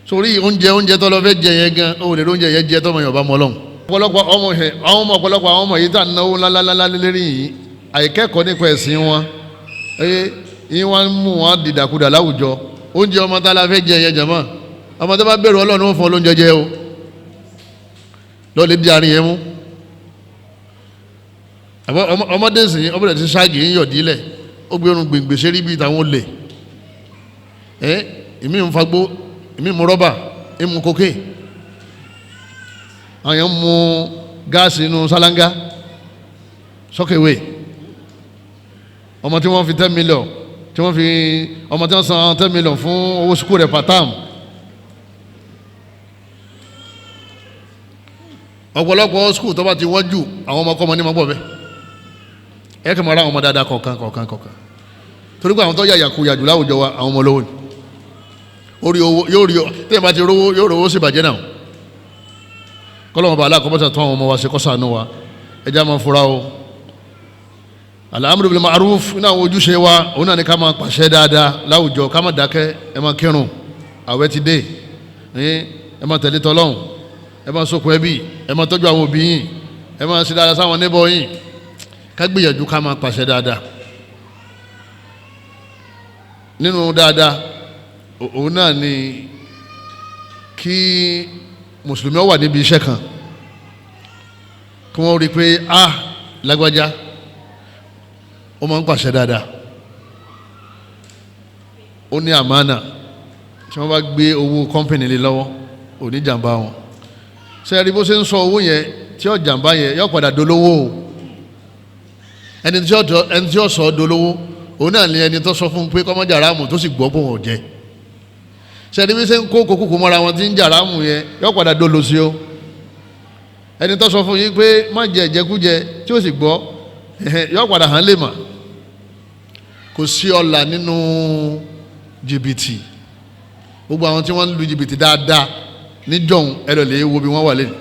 sórí oúnjẹ tọ́lọ́ fẹ́ jẹ yẹn gan ó lè rí oúnjẹ yẹn jẹ tọ́mọ yẹn ọba mọ Ọlọ́run ọ̀pọ̀lọpọ̀ ọ̀pọ̀lọpọ̀ àwọn ọmọ yìí tá náwó lálálálá lérí yìí àìkẹ́kọ̀ọ́ nípa ẹ̀sìn wọn yín wọ́n mú wọn dìdàkudà láwùjọ oúnjẹ ọmọ tá a la fẹ́ jẹ yẹn jẹ̀mọ́ ọmọ tó bá bẹ̀rù Ọlọ́run fún olóúnjẹ jẹ o lọ́ọ́ lè di àárín yẹn mú ọmọdé sìn ọmọdé ti ṣáàgì ń yọ̀dí lẹ̀ ó gbé irun gbèngbèsè rí bíi tàwọn olè èmi ń fagbó èmi mú rọ́bà èmi mú kókè àwọn yẹn ń mú gáàsì inú sálángá sọ́kèwé ọmọ tí wọ́n fi 10 million ọmọ tí wọ́n san 10 million fún owó sukú rẹ̀ pàtàm ọ̀pọ̀lọpọ̀ sukú tó bá ti wọ́n jù àwọn ọmọkọ́mọ ní mọ́gbọ́ bẹ́ẹ̀ ẹ kàn máa ra àwọn ọmọ dáadáa kọ̀ọ̀kan torí pé àwọn tó yàyà kú yàjù láwùjọ wa àwọn ọmọ olówó ni orí owó yóò rí tẹ́yìn bá ti rówó yóò rówó sí ìbàjẹ́ náà kọ́lọ́mọba aláàkọ́mọ́sà tó àwọn ọmọ wa ṣe kọ́sàánú wa ẹjá máa fura o al-amru bil ma'ruf ní àwọn ojúṣe wa òun náà ni ká máa pàṣẹ dáadáa láwùjọ ká máa dákẹ́ ẹ máa kírun àwẹ̀ ti dé ẹ máa tẹ̀lé tọ́lọ́hùn ẹ máa sokùn ẹbí ẹ máa tọ́jú àwọn òbí yín ẹ máa ṣe dáadáa sáwọn níbọ̀ yín ká gbìyànjú ká máa pàṣẹ dáadáa nínú dáadáa òun náà ni kí mùsùlùmí wà níbi iṣẹ́ kan kí wọ́n rí i pé lágbájá ó máa ń pàṣẹ dáadáa ó ní àmánà tí wọ́n bá gbé owó kọ́mpìnì lé lọ́wọ́ ò ní jàǹbá wọn ṣe rí bó ṣe ń sọ owó yẹn tí ó jàǹbá yẹn yóò padà dolówó o ẹni tí ó sọ dolówó òun náà ní ẹni tó sọ fún un pé kọ́mọ́ jàrámù tó sì gbọ́ pé wọ́n jẹ ṣe rí bí ṣe ń kó kókó mọ́ra wọn tí ń jàrámù yẹn yóò padà dolo sí o ẹni tó sọ fún yín pé má jẹ ìjẹkújẹ tí ó sì gbọ́ yóò padà hàn lè mà kò sí ọlà nínú jìbìtì gbogbo àwọn tí wọ́n ń lu jìbìtì dáadáa níjọ́hun ẹ̀rọ lè wo bí wọ́n wà lẹ́nu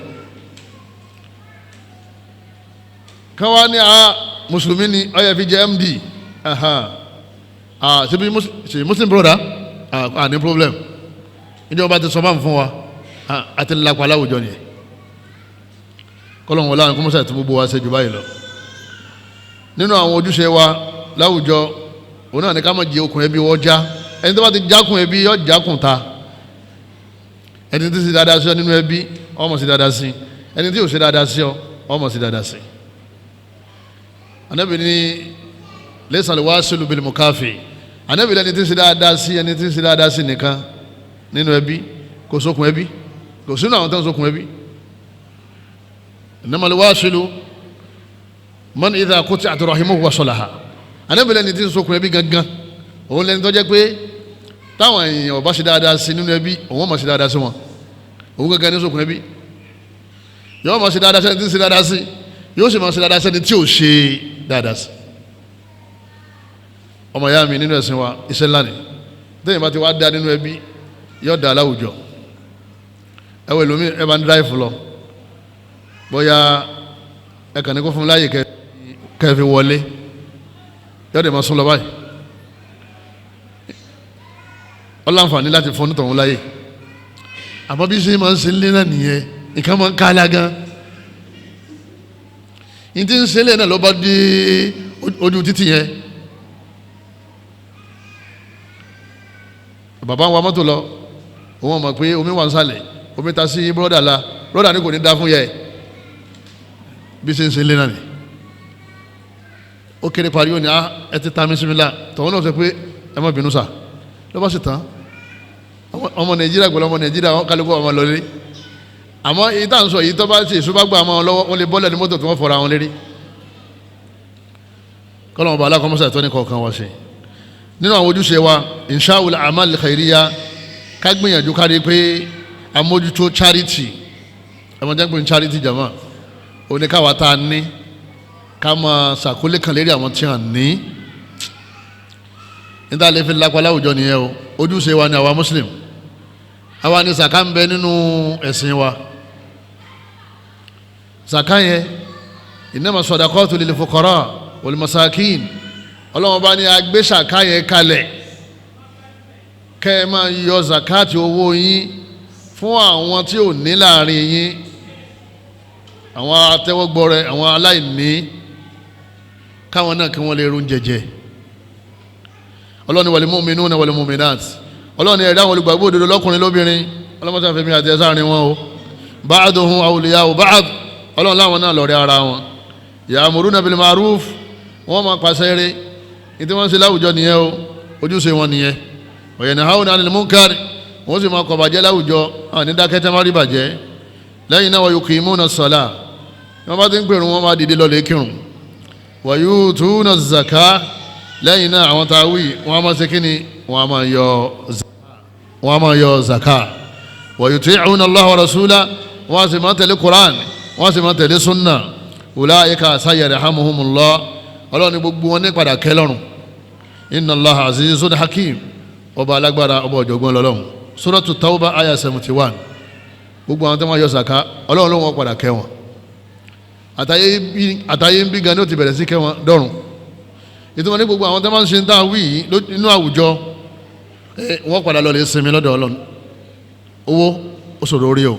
kan wá ní mùsùlùmí ni ó yẹ fi jẹ MD ṣe muslim brother ní problem ìjọba ti sọ máa ń fún wa àti lápá aláwùjọ nìyẹn kọ́lọ́hún ọlọ́run kọ́mọ́sá ti gbogbo wa ṣe jù báyìí lọ nínú àwọn ojúṣe wa láwùjọ òun náà ní ká má jẹ okùn ẹbí wọ́n já ẹni tó bá ti jákùn ẹbí yọ jákùn ta ẹni tí ó ṣe dáadáa sí ọ nínú ẹbí ọmọ sí dáadáa sí ẹni tí ò ṣe dáadáa sí ọ ọmọ sí dáadáa sí. Ànábì ní laysal wasilu bil mukafi Ànábì lẹni tí ń ṣe dáadáa sí ẹni tí ń ṣe dáadáa sí nìkan nínú ẹbí kò sókun ẹbí kò sínú àwọn tó ń sókun ẹbí innamal wasilu man idha quti'at rahimuhu wa salaha anábìlẹ̀ ni tí ń sokùn ẹbí gangan òun lẹni tó jẹ́ pé táwọn èèyàn bá ṣe dáadáa sí nínú ẹbí òun máa ṣe dáadáa sí wọn òun gangan ní sokùn ẹbí yóò máa ṣe dáadáa sẹ́ni tí ń ṣe dáadáa sí yóò sì máa ṣe dáadáa sẹ́ni tí ò ṣe dáadáa sí. ọmọ ìyá mi nínú ẹ̀sìn wa iṣẹ́ ńlá ni téèyàn bá ti wá dá nínú ẹbí yóò dá láwùjọ ẹ wo ẹlòmíì ẹ bá ń dráìfù lọ bóyá ẹ kàn ní kó fún mi láàyè kẹ́ fi wọlé yóò dé máa sún lọ báyìí ó láǹfààní láti fún onítọ̀hún láàyè àmọ́ bí ṣe máa ń ṣe ńlẹ́ náà nìyẹn nǹkan máa ń ká lágán ní tí ń ṣe lẹ́yìn náà ló bá dé ojú títì yẹn bàbá ń wa mọ́tò lọ òun mọ̀ pé omi wà ń sàlẹ̀ omi ta sí bọ́dà la bọ́dà ni kò ní dá fún yẹ bí ṣe ń ṣe lẹ́yìn náà ni ó kéré parí ó ní ẹ ti ta mí sí mi la tọ̀hún náà sọ pé ẹ má bínú sà ló bá sì tán ọmọ nàìjíríà gbọ́dọ̀ ọmọ nàìjíríà kálukú ọmọ lọlé àmọ́ èyí tá à ń sọ yìí tó bá ṣe ìṣúbàgbà ọmọ lọ́wọ́ wọn lè bọ́lẹ̀ ní mọ́tò tí wọ́n fọ́ra wọn lérí kọ́lọ́mọba alákọ̀ọ́mọ́sà tó ní kọ̀ọ̀kan wọ́n ṣe nínú àwọn ojúṣe wa insha'ul amal khairiya ká gbìyànjú kárí pé amójútó charity ẹmọdégbìn charity jama oníkàwá tá a ní ká máa ṣàkólé kan lérí àwọn tí a ní níta lè fi lápá láwùjọ nìyẹn o ojúṣe wa ni àwa muslim àwa ni sàká ń bẹ nínú ẹ̀sìn wa sàká yẹn innama sadaqatu lil fuqara wal masakin ọlọ́wọ́n bá ní agbé sàká yẹn kalẹ̀ kẹ́ ẹ máa yọ zakati owó yín fún àwọn tí ò ní láàrin yín àwọn atẹ́wọ́gbọ́rẹ́ àwọn aláìní káwọn náà kí wọ́n lè rún jẹjẹ ọlọ́ni wal mu'minuna wal mu'minat ọlọ́ni ẹ̀dá àwọn olùgbàgbọ́ òdodo lọ́kùnrin lóbìnrin ọlọ́mọta fẹ́mi àti ẹ̀sáàrin wọn o ba'duhum awliya'u ba'd ọlọ́run láwọn náà lọ́rẹ́ ara wọn ya'muruna bil ma'ruf wọ́n máa pàṣẹ rere ní tí wọ́n ń ṣe láwùjọ nìyẹn o ojúṣe wọn nìyẹn wa yanhauna 'anil munkar wọ́n sì máa kọ̀ bàjẹ́ láwùjọ àwọn onídàkẹ́tẹ́ má rí bàjẹ́ lẹ́yìn náà wa yuqimuna as-salah wọ́n bá ti ń pèrún wọn máa dìde lọ lè kírun wa yutuna az-zakah lẹ́yìn náà àwọn tàwí wọ́n á máa ṣe kíni wọ́n á máa yọ zakah wa yuti'una Allah wa rasulahu wọ́n á sì máa tẹ̀lé Qur'an wọ́n á sì máa tẹ̀lé sunna ulaika sayarhamuhumullah ọlọ́run ní gbogbo wọn ní padà kẹlọ́run inna Allaha azizun hakim ọba alágbára ọba ọ̀jọ̀gbọ́n lọ́lọ́run suratu tawba aya 71 gbogbo àwọn tó máa yọ zaka ọlọ́run ló wọn padà kẹ́ wọn àtàyé ń bí gan ní ó ti bẹ̀rẹ̀ sí kẹ́ wọn dọ́run ìtumọ̀ ní gbogbo àwọn tó máa ń ṣe ń tà wí nínú àwùjọ wọ́n padà lọ lè sinmi lọ́dọ̀ ọlọ́run owó ó ṣòro orí o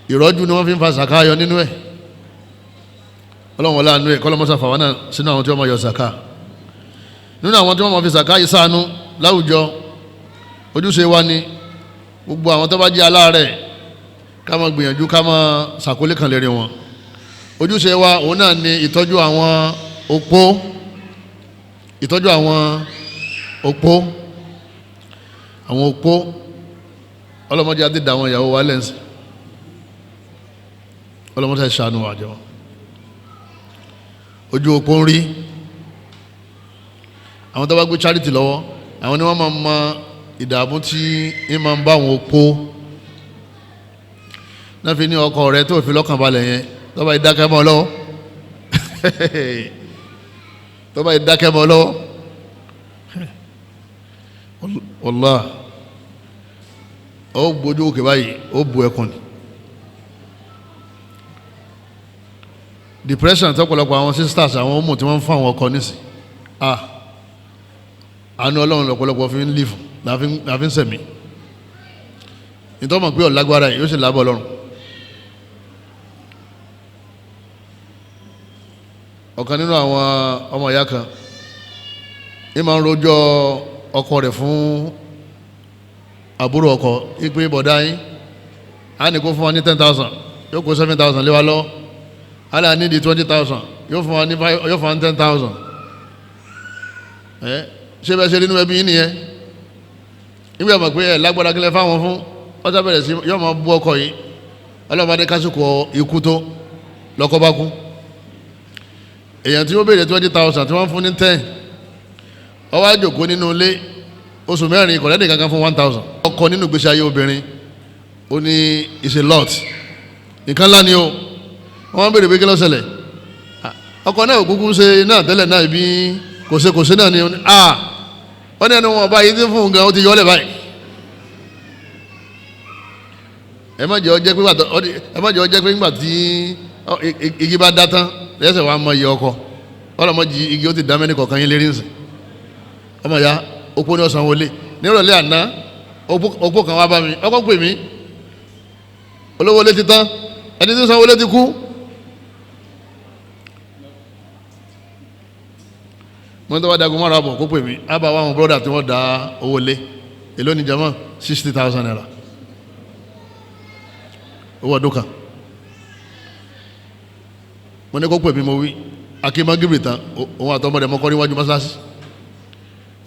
ìrọ́jú ni wọ́n fi ń fa zaka yọ nínú ẹ̀ ọlọ́run wọlé àánú ẹ̀ kọ́lọ́mọ́sá fàwọn náà sínú àwọn tí wọ́n máa yọ zaka nínú àwọn tí wọ́n máa fi zaka yìí ṣàánú láwùjọ ojúṣe wa ni gbogbo àwọn tó bá jẹ́ aláàárẹ̀ ká máa gbìyànjú ká máa ṣàkólé kan lérí wọn ojúṣe wa òun náà ni ìtọ́jú àwọn opó ọlọ́mọdé àti dà àwọn ìyàwó wa lẹ́sìn ọlọ́mọdé ṣàánú àjọ ojú opó ń rí àwọn tó bá gbé charity lọ́wọ́ àwọn ni wọ́n máa mọ ìdààmú tí ń máa ń bá àwọn opó náà fi ní ọkọ rẹ tó fi lọ́kàn balẹ̀ yẹn tó bá ìdákẹ́ mọ́ lọ́wọ́ tó bá ìdákẹ́ mọ́ lọ́wọ́ wàlláhì ó gbójú òkè báyìí ó bu ẹkùn ni depression tọ́pọ̀lọpọ̀ àwọn sisters àwọn ọmọ tí wọ́n ń fún àwọn ọkọ nísì àánú ọlọ́run lọ́pọ̀lọpọ̀ fi ń live láfi ń sẹ̀mí ìtọ́mọ̀ pé ọ̀lágbára yóò sì lábọ̀ ọlọ́run ọ̀kan nínú àwọn ọmọ ìyá kan ní máa ń rojọ́ ọkọ rẹ̀ fún àbúrò ọkọ ìpè bọ̀dá yín á ní kó fún wa ní 10,000 yóò kó 7,000 lé wa lọ́wọ́ ala ní di 20,000 yóò fún wa ní 10,000 ṣé bẹ́ẹ̀ ṣe rí nínú ẹbí yín nìyẹn níbi àmọ̀ pé ẹ̀ lágbára kílẹ̀ fáwọn fún ọjọ́ bẹ̀rẹ̀ sí yóò máa bú ọkọ yìí ọlọ́mọdé kásìkò ikú tó lọ́kọ bá kú èèyàn tí ó béèrè 20,000 tí wọ́n fún ní 10 ó wá jókòó nínú ilé oṣù mẹ́rin kọ̀lẹ́dẹ̀ kankan fún 1,000 ọkọ nínú ìgbésí ayé obìnrin ó ní is a lot nǹkan ńlá ni o wọ́n béèrè pé kí ló ṣẹlẹ̀ ọkọ náà kúkú ṣe náà tẹ́lẹ̀ náà ibi kò ṣe náà ni wọ́n ní ẹni wọn ọba yìí tí fún un gan ó ti yọ ọ́ lẹ̀ báyìí ẹ má jẹ́ ọ jẹ́ pé nígbà tí igi bá dá tán lẹ́sẹ̀ wàá mọ iye ọkọ ọlọ́mọdé igi ó ti dá mẹ́ni kọ̀ọ̀kan yín lérí nsìn ọmọ ya opó ní ọ̀sán wọlé nírọ̀lẹ́ àná opó kan wá bá mi ọkọ pè mí olówó létí tán ẹni tí sanwó létí kú mo ń tọ́ wá dagun mọ́ra bọ̀ kó pè mí á bá wa àwọn bọ́dà tí wọ́n dá owó lé èló ní jama 60,000 naira owó ọdún kan mo ní kó pè mí mo wí akíma gíbrì tán òun àtọmọdé mọ́kọ́ níwájú mọ́sáàsì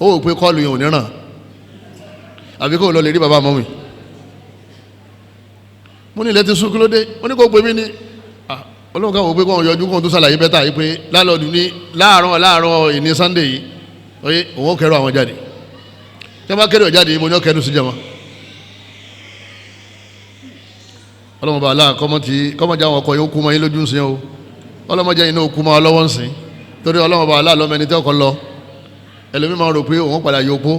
ó wò pé kọ́ọ̀lù yẹn ò ní ràn àbí kó lọ lè rí bàbá mọ́ mi mo ní ilẹ̀ ti sún kí ló dé mo ní kó pè mí ní olóhùn kan wò pé kóhùn yọjú kóhùn tó ṣàlàyé bẹ́tà yìí pé lálọ́ọ̀dù ní láàárọ̀ ìní Sunday yìí oye òun ó kẹrù àwọn jáde tí wọ́n bá kẹrù jáde mo ní ó kẹrù sí jama ọlọ́mọba aláà kọ́mọ̀já àwọn ọkọ̀ yóò kú mọ́ yín lójú ń sìn o ọlọ́mọdé yìí náà kú mọ́ ọlọ́wọ́ ń sìn torí ọlọ́mọba aláà lọ́mọ ẹni tí ọkọ̀ lọ ẹlòmí máa rò pé òun padà yòókó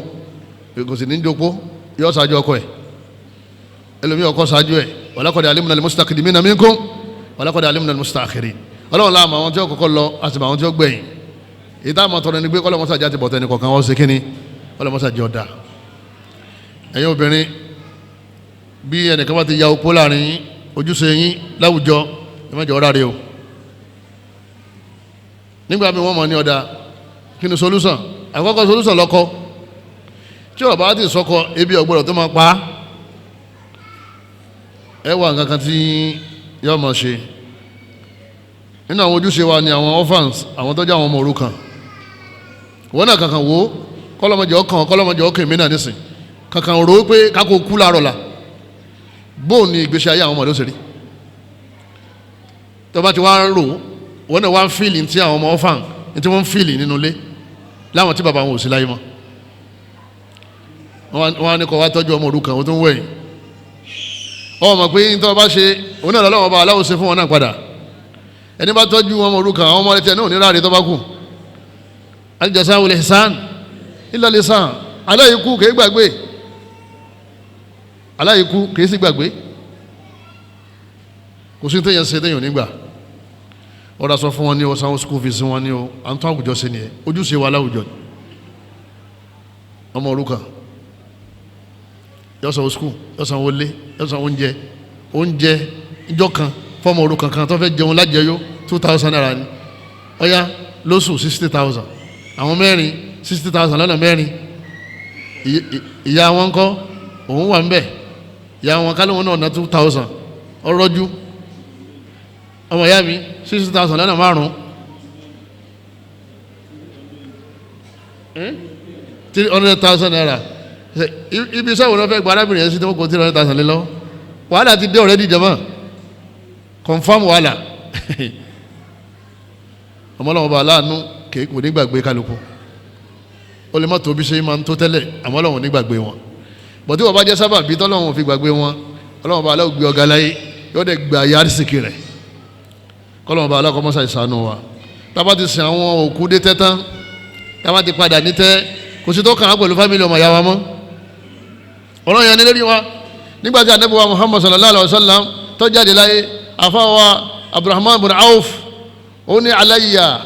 kò sì ní jókó yóò ṣáájú ọkọ̀ ẹ̀ ẹlòmí ọkọ̀ ṣáájú ẹ̀ walaqad alimna al-mustaqdimina minkum walaqad alimna al-mustaakhirin ọlọ́run láàmú àwọn tí ó kọ́kọ́ lọ àti àwọn tí ó gbẹ̀yìn èyí táwọn tọrọ ni pé kọ́lọ́mọ́sàjà ti bọ̀tẹ́ ní kọ̀ọ̀kan wọ́n ṣe kíni kọ́lọ́mọ́sàjà ọ̀dà ẹ̀yin obìnrin bí ẹnìkan bá ti ya opó láàrin ojúṣe yín láwùjọ ẹ má jẹ́ ọ̀rá rẹ o nígbà míì wọ́n mọ̀ ní ọ̀dà kí ni solution àkọ́kọ́ solution lọ́kọ tí ó bá ti sọ́kọ ebi ọ̀gbọ́dọ̀ tó máa pa á ẹ wà nǹkan kan tí yóò máa ṣe nínú àwọn ojúṣe wa ni àwọn orphans àwọn tó jẹ́ àwọn ọmọ òrukàn wọ́n náà kankan wo kọ́lọ́mọdé ọkàn kọ́lọ́mọdé ọkàn mí náà nísìn kankan rò ó pé kákó kú láàárọ̀ la bóun ni ìgbésí ayé àwọn ọmọdé ó ṣe rí tó bá ti wá rò wọ́n náà wá ń fíìlì tí àwọn ọmọ orphan ní tí wọ́n ń fíìlì nínú ilé láwọn tí bàbá wọn ò sí láyé mọ́ wọ́n á ní kó wá tọ́jú ọmọ òrukàn ó tó ń wẹ̀yìn ọmọ pé ní tó bá ṣe òun náà lọ́wọ́ ọba aláwọ̀ ṣe fún wọn náà padà ẹni bá tọ́jú ọmọ òrukàn àwọn ọmọ rẹ̀ tiẹ̀ náà ò ní ráre tó bá kù al-jazā'ul ihsān illa al-ihsān aláìkú kìí gbàgbé aláìkú kìí sì gbàgbé kò sí téèyàn ṣe téèyàn nígbà ọ̀rọ̀ sọ fún wọn ní o sanwó school fees wọn ní o à ń tún àwùjọ ṣe nìyẹn ojúṣe wa láwùjọ ọmọ òrukàn yọ sanwó school yọ sanwó lé yọ sanwó oúnjẹ ìjọ kan fọmọ òrukàn kan tó fẹ́ jẹun lájẹyó 2,000 naira ni ọ̀ya lóṣù 60,000 àwọn mẹ́rin 60,000 lọ́nà mẹ́rin ìyá wọn kọ́ òun wà ń bẹ̀ ìyá wọn kálí wọn náà ná 2,000 ọrọ́jú ọmọ ìyá mi 60,000 lọ́nà márùn-ún 300,000 naira ibi sọ́wọ́n náà fẹ́ gba arábìnrin yẹn sí tí wọ́n kó 300,000 lé lọ́wọ́ wàhálà ti dé already jama confam wàhálà ọmọlọ́wọ́ bá aláàánú kìí kò ní gbàgbé kálukú ó lè má tó bí ṣe máa ń tó tẹ́lẹ̀ àmọ́ Ọlọ́run ní gbàgbé wọn bọ̀ tí wọ́n bá jẹ́ sábà bí tọ́lọ́run fi gbàgbé wọn Ọlọ́run bá aláwọ̀ gbé ọ̀gá láyé yóò dẹ̀ gba ayé àrísìkì rẹ̀ kọ́lọ́run bá aláwọ̀ kọ́mọ́sà ìsànú wa tábà ti sin àwọn òkú dé tẹ́tán tábà ti padà ní tẹ́ kò sí tó kàn á pẹ̀lú fámìlì ọmọ ìyá wa mọ́ Ọlọ́run yẹn ní lérí wa nígbà tí Ànábì wa Muhammad sallallahu alayhi wa sallam tó jáde láyé àfáwa Abdurrahman bin Auf ó ní alayya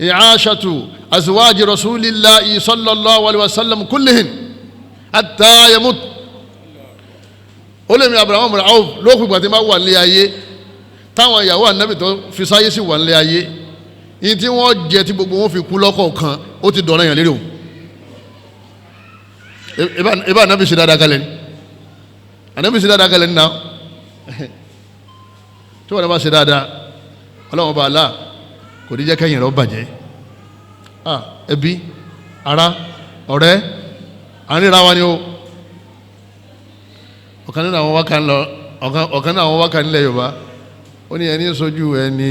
i'ashatu azwaji rasulillahi sallallahu alayhi wa sallam kullihin hatta yamut ó lè mi Abdurrahman bin Auf lókùn ìgbà tí ma wà nílé ayé táwọn ìyàwó Ànábì tó fi sáyé sí wà nílé ayé yìí tí wọ́n jẹ tí gbogbo wọn fi kú lọ́kọ̀ọ̀kan ó ti dọ̀rọ̀ yàn lérí òun ibà Ànábì ṣe dáadáa kalẹ̀ ni Ànábì ṣe dáadáa kalẹ̀ ni náà tí wọ́n bá ṣe dáadáa Ọlọ́run bá aláà kò ní jẹ́ kẹ́yìn rẹ̀ bàjẹ́ ẹbí ará ọ̀rẹ́ àríra wa ni ó ọ̀kan nínú àwọn wákà nílẹ̀ Yorùbá ó ní ẹni sojú ẹni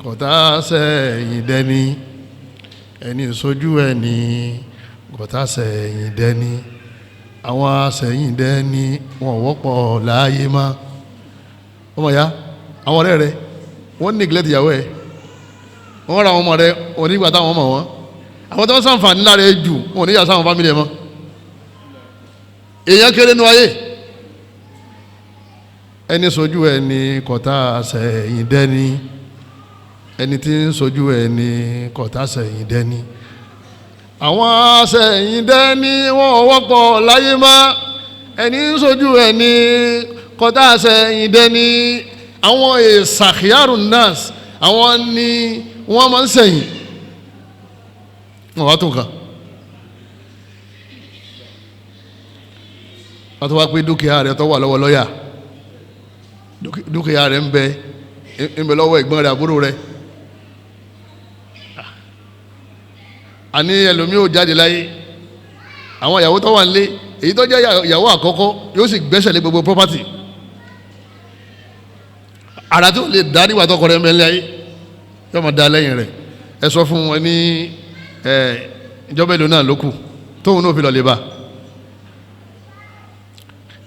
kọ̀tà sẹ́yìn dẹ́ni ẹni sojú ẹni kọ̀tà sẹ́yìn dẹ́ni àwọn asẹ̀yìn dẹ́ni wọn wọ́pọ̀ láàyè má ọmọ ya àwọn ọ̀rẹ́ rẹ wọ́n neglect ìyàwó ẹ̀ wọ́n ra àwọn ọmọ rẹ wọ́n nígbà táwọn ọmọ wọn àwọn tó ń sàǹfààní lára ẹ jù wọn ò ní yà sáwọn fámìlì ẹ mọ́ èèyàn kéré nu ayé ẹni sojú ẹni kọ̀tà sẹ́yìn dẹ́ni ẹni tí ń sojú ẹni kọ̀tà sẹ́yìn dẹ́ni àwọn sẹ́yìn dẹ́ni wọ́n wọ́pọ̀ láyé má ẹni ń sojú ẹni kọ̀tà sẹ́yìn dẹ́ni àwọn èsàkíyàrú nas àwọn ni wọ́n máa ń sẹ́yìn wọ́n wá tó nǹkan wọ́n tó wá pé dúkìá rẹ̀ tó wà lọ́wọ́ lọ́yà dúkìá rẹ̀ ń bẹ lọ́wọ́ ẹ̀gbọ́n rẹ̀ àbúrò rẹ̀ àní ẹlòmíì ò jáde láyé àwọn ìyàwó tó wà nílé èyí tó jẹ́ ìyàwó àkọ́kọ́ yóò sì gbẹ́sẹ̀ lé gbogbo property àrà tó lè dá nígbà tó kọrẹ́ mẹ́lẹ́ ayé yóò máa da lẹ́yìn rẹ̀ ẹ sọ fún wọn ní ìjọba èlò náà ló kù tóun náà fi lọ lè bá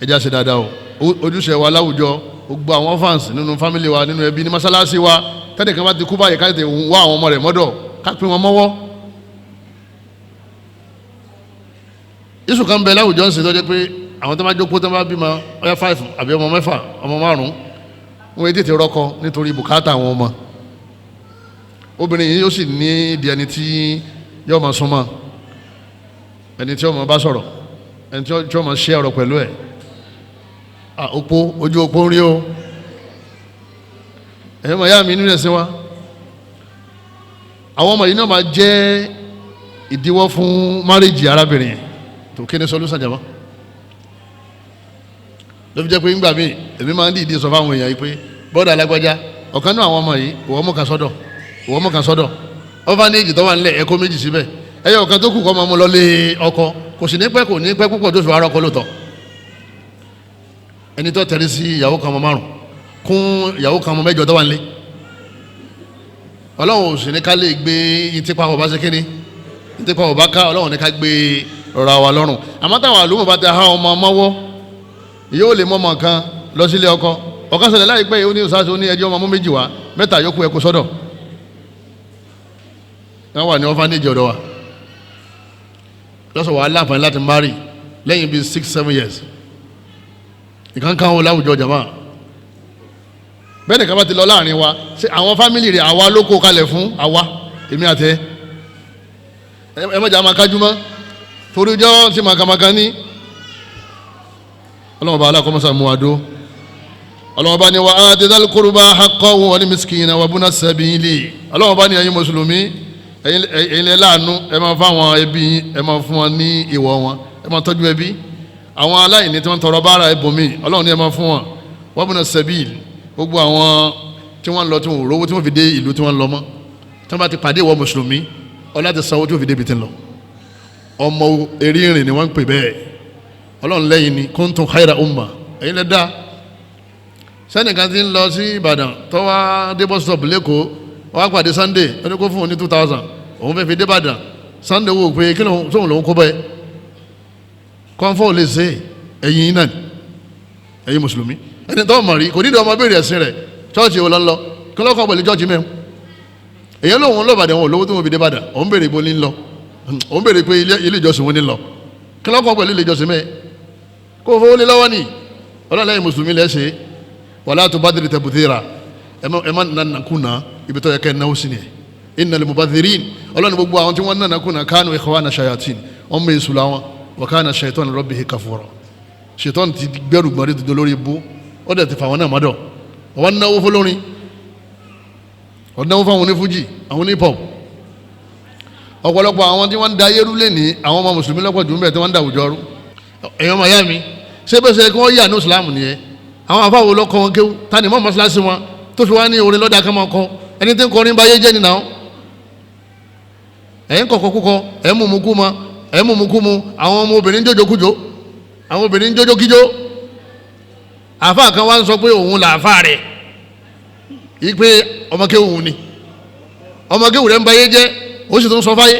ẹ já ṣe dáadáa o ojúṣe wa láwùjọ gbogbo àwọn fans nínú family wa nínú ẹbí ní mọ́sálásí wa tẹ́lẹ̀ kan bá ti kú báyìí ká tètè wá àwọn ọmọ rẹ̀ mọ́dọ̀ ká pín wọn mọ́wọ́. yíṣù kan bẹ láwùjọ ń sìn tó jẹ́ pé àwọn tó máa jókòó tó máa bímọ ọyá 5 àbí ọmọ 6 ọmọ 5 wọn tètè rọ́kọ nítorí bùkátà àwọn ọmọ obìnrin yìí yóò sì ní ìdí ẹni tí yóò máa súnmọ́ ẹni tí yóò máa bá sọ̀rọ̀ ẹni tí yóò máa ṣe ọ̀rọ̀ pẹ̀lú ẹ̀ òpó ojú òpó ń rí o ẹ̀yọ́ màá yá mi nínú ẹ̀sìn wa àwọn ọmọ yìí náà máa jẹ́ ìdíwọ́ fún márìjì arábìnrin yẹn tó kéde sọlúsàn jàmọ́ ló fi jẹ́ pé ńgbà míì èmi máa ń dìídì sọ fáwọn èèyàn yìí pé bọ́ọ̀dà alágbájá ọ̀kan náà àwọn ọmọ yìí ìwọ mú kan sọ́dọ̀ ọ́fánẹ́jì tó wà nílẹ̀ ẹ̀kọ́ méjì síbẹ̀ ẹ̀yọ ọ̀kan tó kù kọ́ máa mú lọ lé ọkọ kò sì ní pẹ́ púpọ̀ tó fi wá rọ́kọ lóòótọ́ ẹni tó tẹ̀lé sí ìyàwó kan ọmọ 5 kún ìyàwó kan ọmọ 8 tó wà nílé ọlọ́run ò sì ní ká lè gbé ìtìpa ọba ṣe kíni ìtìpa ọba ká ọlọ́run ní ká gbé rọra wa lọ́rùn àmọ́ táwọn àlùmọ̀ bá ti há ọmọ mọ́wọ́ yóò lè mọ́ ọmọ kan lọ sílé ọkọ ọ̀kan ṣẹlẹ̀ láìpẹ́ yìí ó ní ìsáṣọ ó ní ẹjọ́ ọmọ 2 wá 3 yòókù ẹ̀kú sọ́dọ̀ wọ́n wà ní ọ́fánẹ́jì ọ̀dọ̀ wa lọ́sọ̀ wà láǹfààní láti márì lẹ́yìn bíi 6-7 years ìkankan wo láwùjọ jama bẹ́ẹ̀ nìkan bá ti lọ láàrin wa ṣe àwọn fámìlì rẹ̀ àwa ló kó kalẹ̀ fún àwa èmi àtẹ ẹ mọ̀jà máa kájú mọ́ torí jọ́ sí màkàmàkà ní ọlọ́mọ bá aláàkọ́mọ́sá mú adó ọlọ́mọ bá ní wa ati dhal qurba haqqahu wal miskina wa ibna sabili ọlọ́mọ bá ní ẹ̀yin mùsùlùmí ẹ̀yin lẹ́ láàánú ẹ máa fáwọn ẹbí ẹ máa fún wọn ní ìwọ̀ wọn ẹ máa tọ́jú ẹbí àwọn aláìní tí wọ́n tọrọ bára ẹbùnmí ọlọ́run ní ẹ máa fún wọn wa ibna sabili gbogbo àwọn tí wọ́n lọ tí wọ́n rówó tí wọ́n fi dé ìlú tí wọ́n lọ mọ́ tí wọ́n bá ti pàdé ìwọ mùsùlùmí ọlá ti sanwó tí wọ́n fi débi tí ń lọ ọmọ eré ìrìn ni wọ́n ń pè bẹ́ẹ̀ ọlọ́run lẹ́yìn ni kuntum khayra umma ẹ̀yin lẹ́ dá sẹ́nìkan ti ń lọ sí Ìbàdàn tó wá dé bus stop lẹ́kọ̀ọ́ wọ́n á pàdé Sunday ó ní kó fún òun ní 2000 òun fẹ́ fi dé Ìbàdàn Sunday wò pé kí lóun lòun kó bẹ́ẹ̀ kọ́ńfọ́ lè ṣe ẹ̀yin náà ẹ̀yin mùsùlùmí ẹni tó mọ̀ rí kò nídìí ọmọ béèrè ẹ̀sìn rẹ̀ chọ́ọ̀chì wo lọ́nlọ́ kí lọ́kọ̀ pẹ̀lú chọ́ọ̀chì mẹ́rin èyàn lòun lọ́bàdàn wọn olówó tó wọn fi dé Ìbàdàn òun béèrè ibo ní lọ òun béèrè pé ilé ìjọsìn wọn ní lọ kí lọ́kọ̀ pẹ̀lú ilé ìjọsìn mẹ́ kó fowó lé lọ́wọ́ ní ọlọ́lẹ́yìn mùsùlùmí lẹ́sẹ̀ wala tubadhir tabdhira ẹ má nànàkúnà ibi tó yẹ kẹ́ náwó sí ni innal mubadhirin ọlọ́ni gbogbo àwọn tí wọ́n nànàkúnà kanu ikhwana shayatin ọmọ èṣù làwọn wa kana shaytanu li rabbihi kafura ṣètọ́n ti gbẹ́rù gbọ́n rí tó lórí ibú ó dẹ̀ ti fà wọn náà mọ́dọ̀ wọ́n náwó fún lórin wọ́n náwó fáwọn onífújì àwọn onípọ̀p ọ̀pọ̀lọpọ̀ àwọn tí wọ́n ń da ayé rú lé ní àwọn ọmọ mùsùlùmí lọ́pọ̀ jù ń bẹ̀ tí wọ́n ń da àwùjọ rú èèyàn máa yá mi ṣé bẹ́ẹ̀ ṣe kí wọ́n yà ní ìsìlámù nìyẹn àwọn afáwo lọ́kọ́ wọn kéwú ta ni mọ́ mọ́ṣáláṣí wọn tó fi wá ní orin lọ́dà kan máa kọ ẹni tí ń kọrin báyé jẹ́ nìyàwó ẹ̀yìn kọ̀kọ́ kúkọ ẹ̀ mú mu kú ma ẹ̀ mú mu kú mu àwọn ọmọ obìnrin jójókújó àwọn obìnrin jójókíjó àáfàá kan wá ń sọ pé òun là àáfàá rẹ̀ ipe ọmọ kéwù ni ọmọ kéwù rẹ̀ ń bayé jẹ́ ó sì tún sọ fáyé.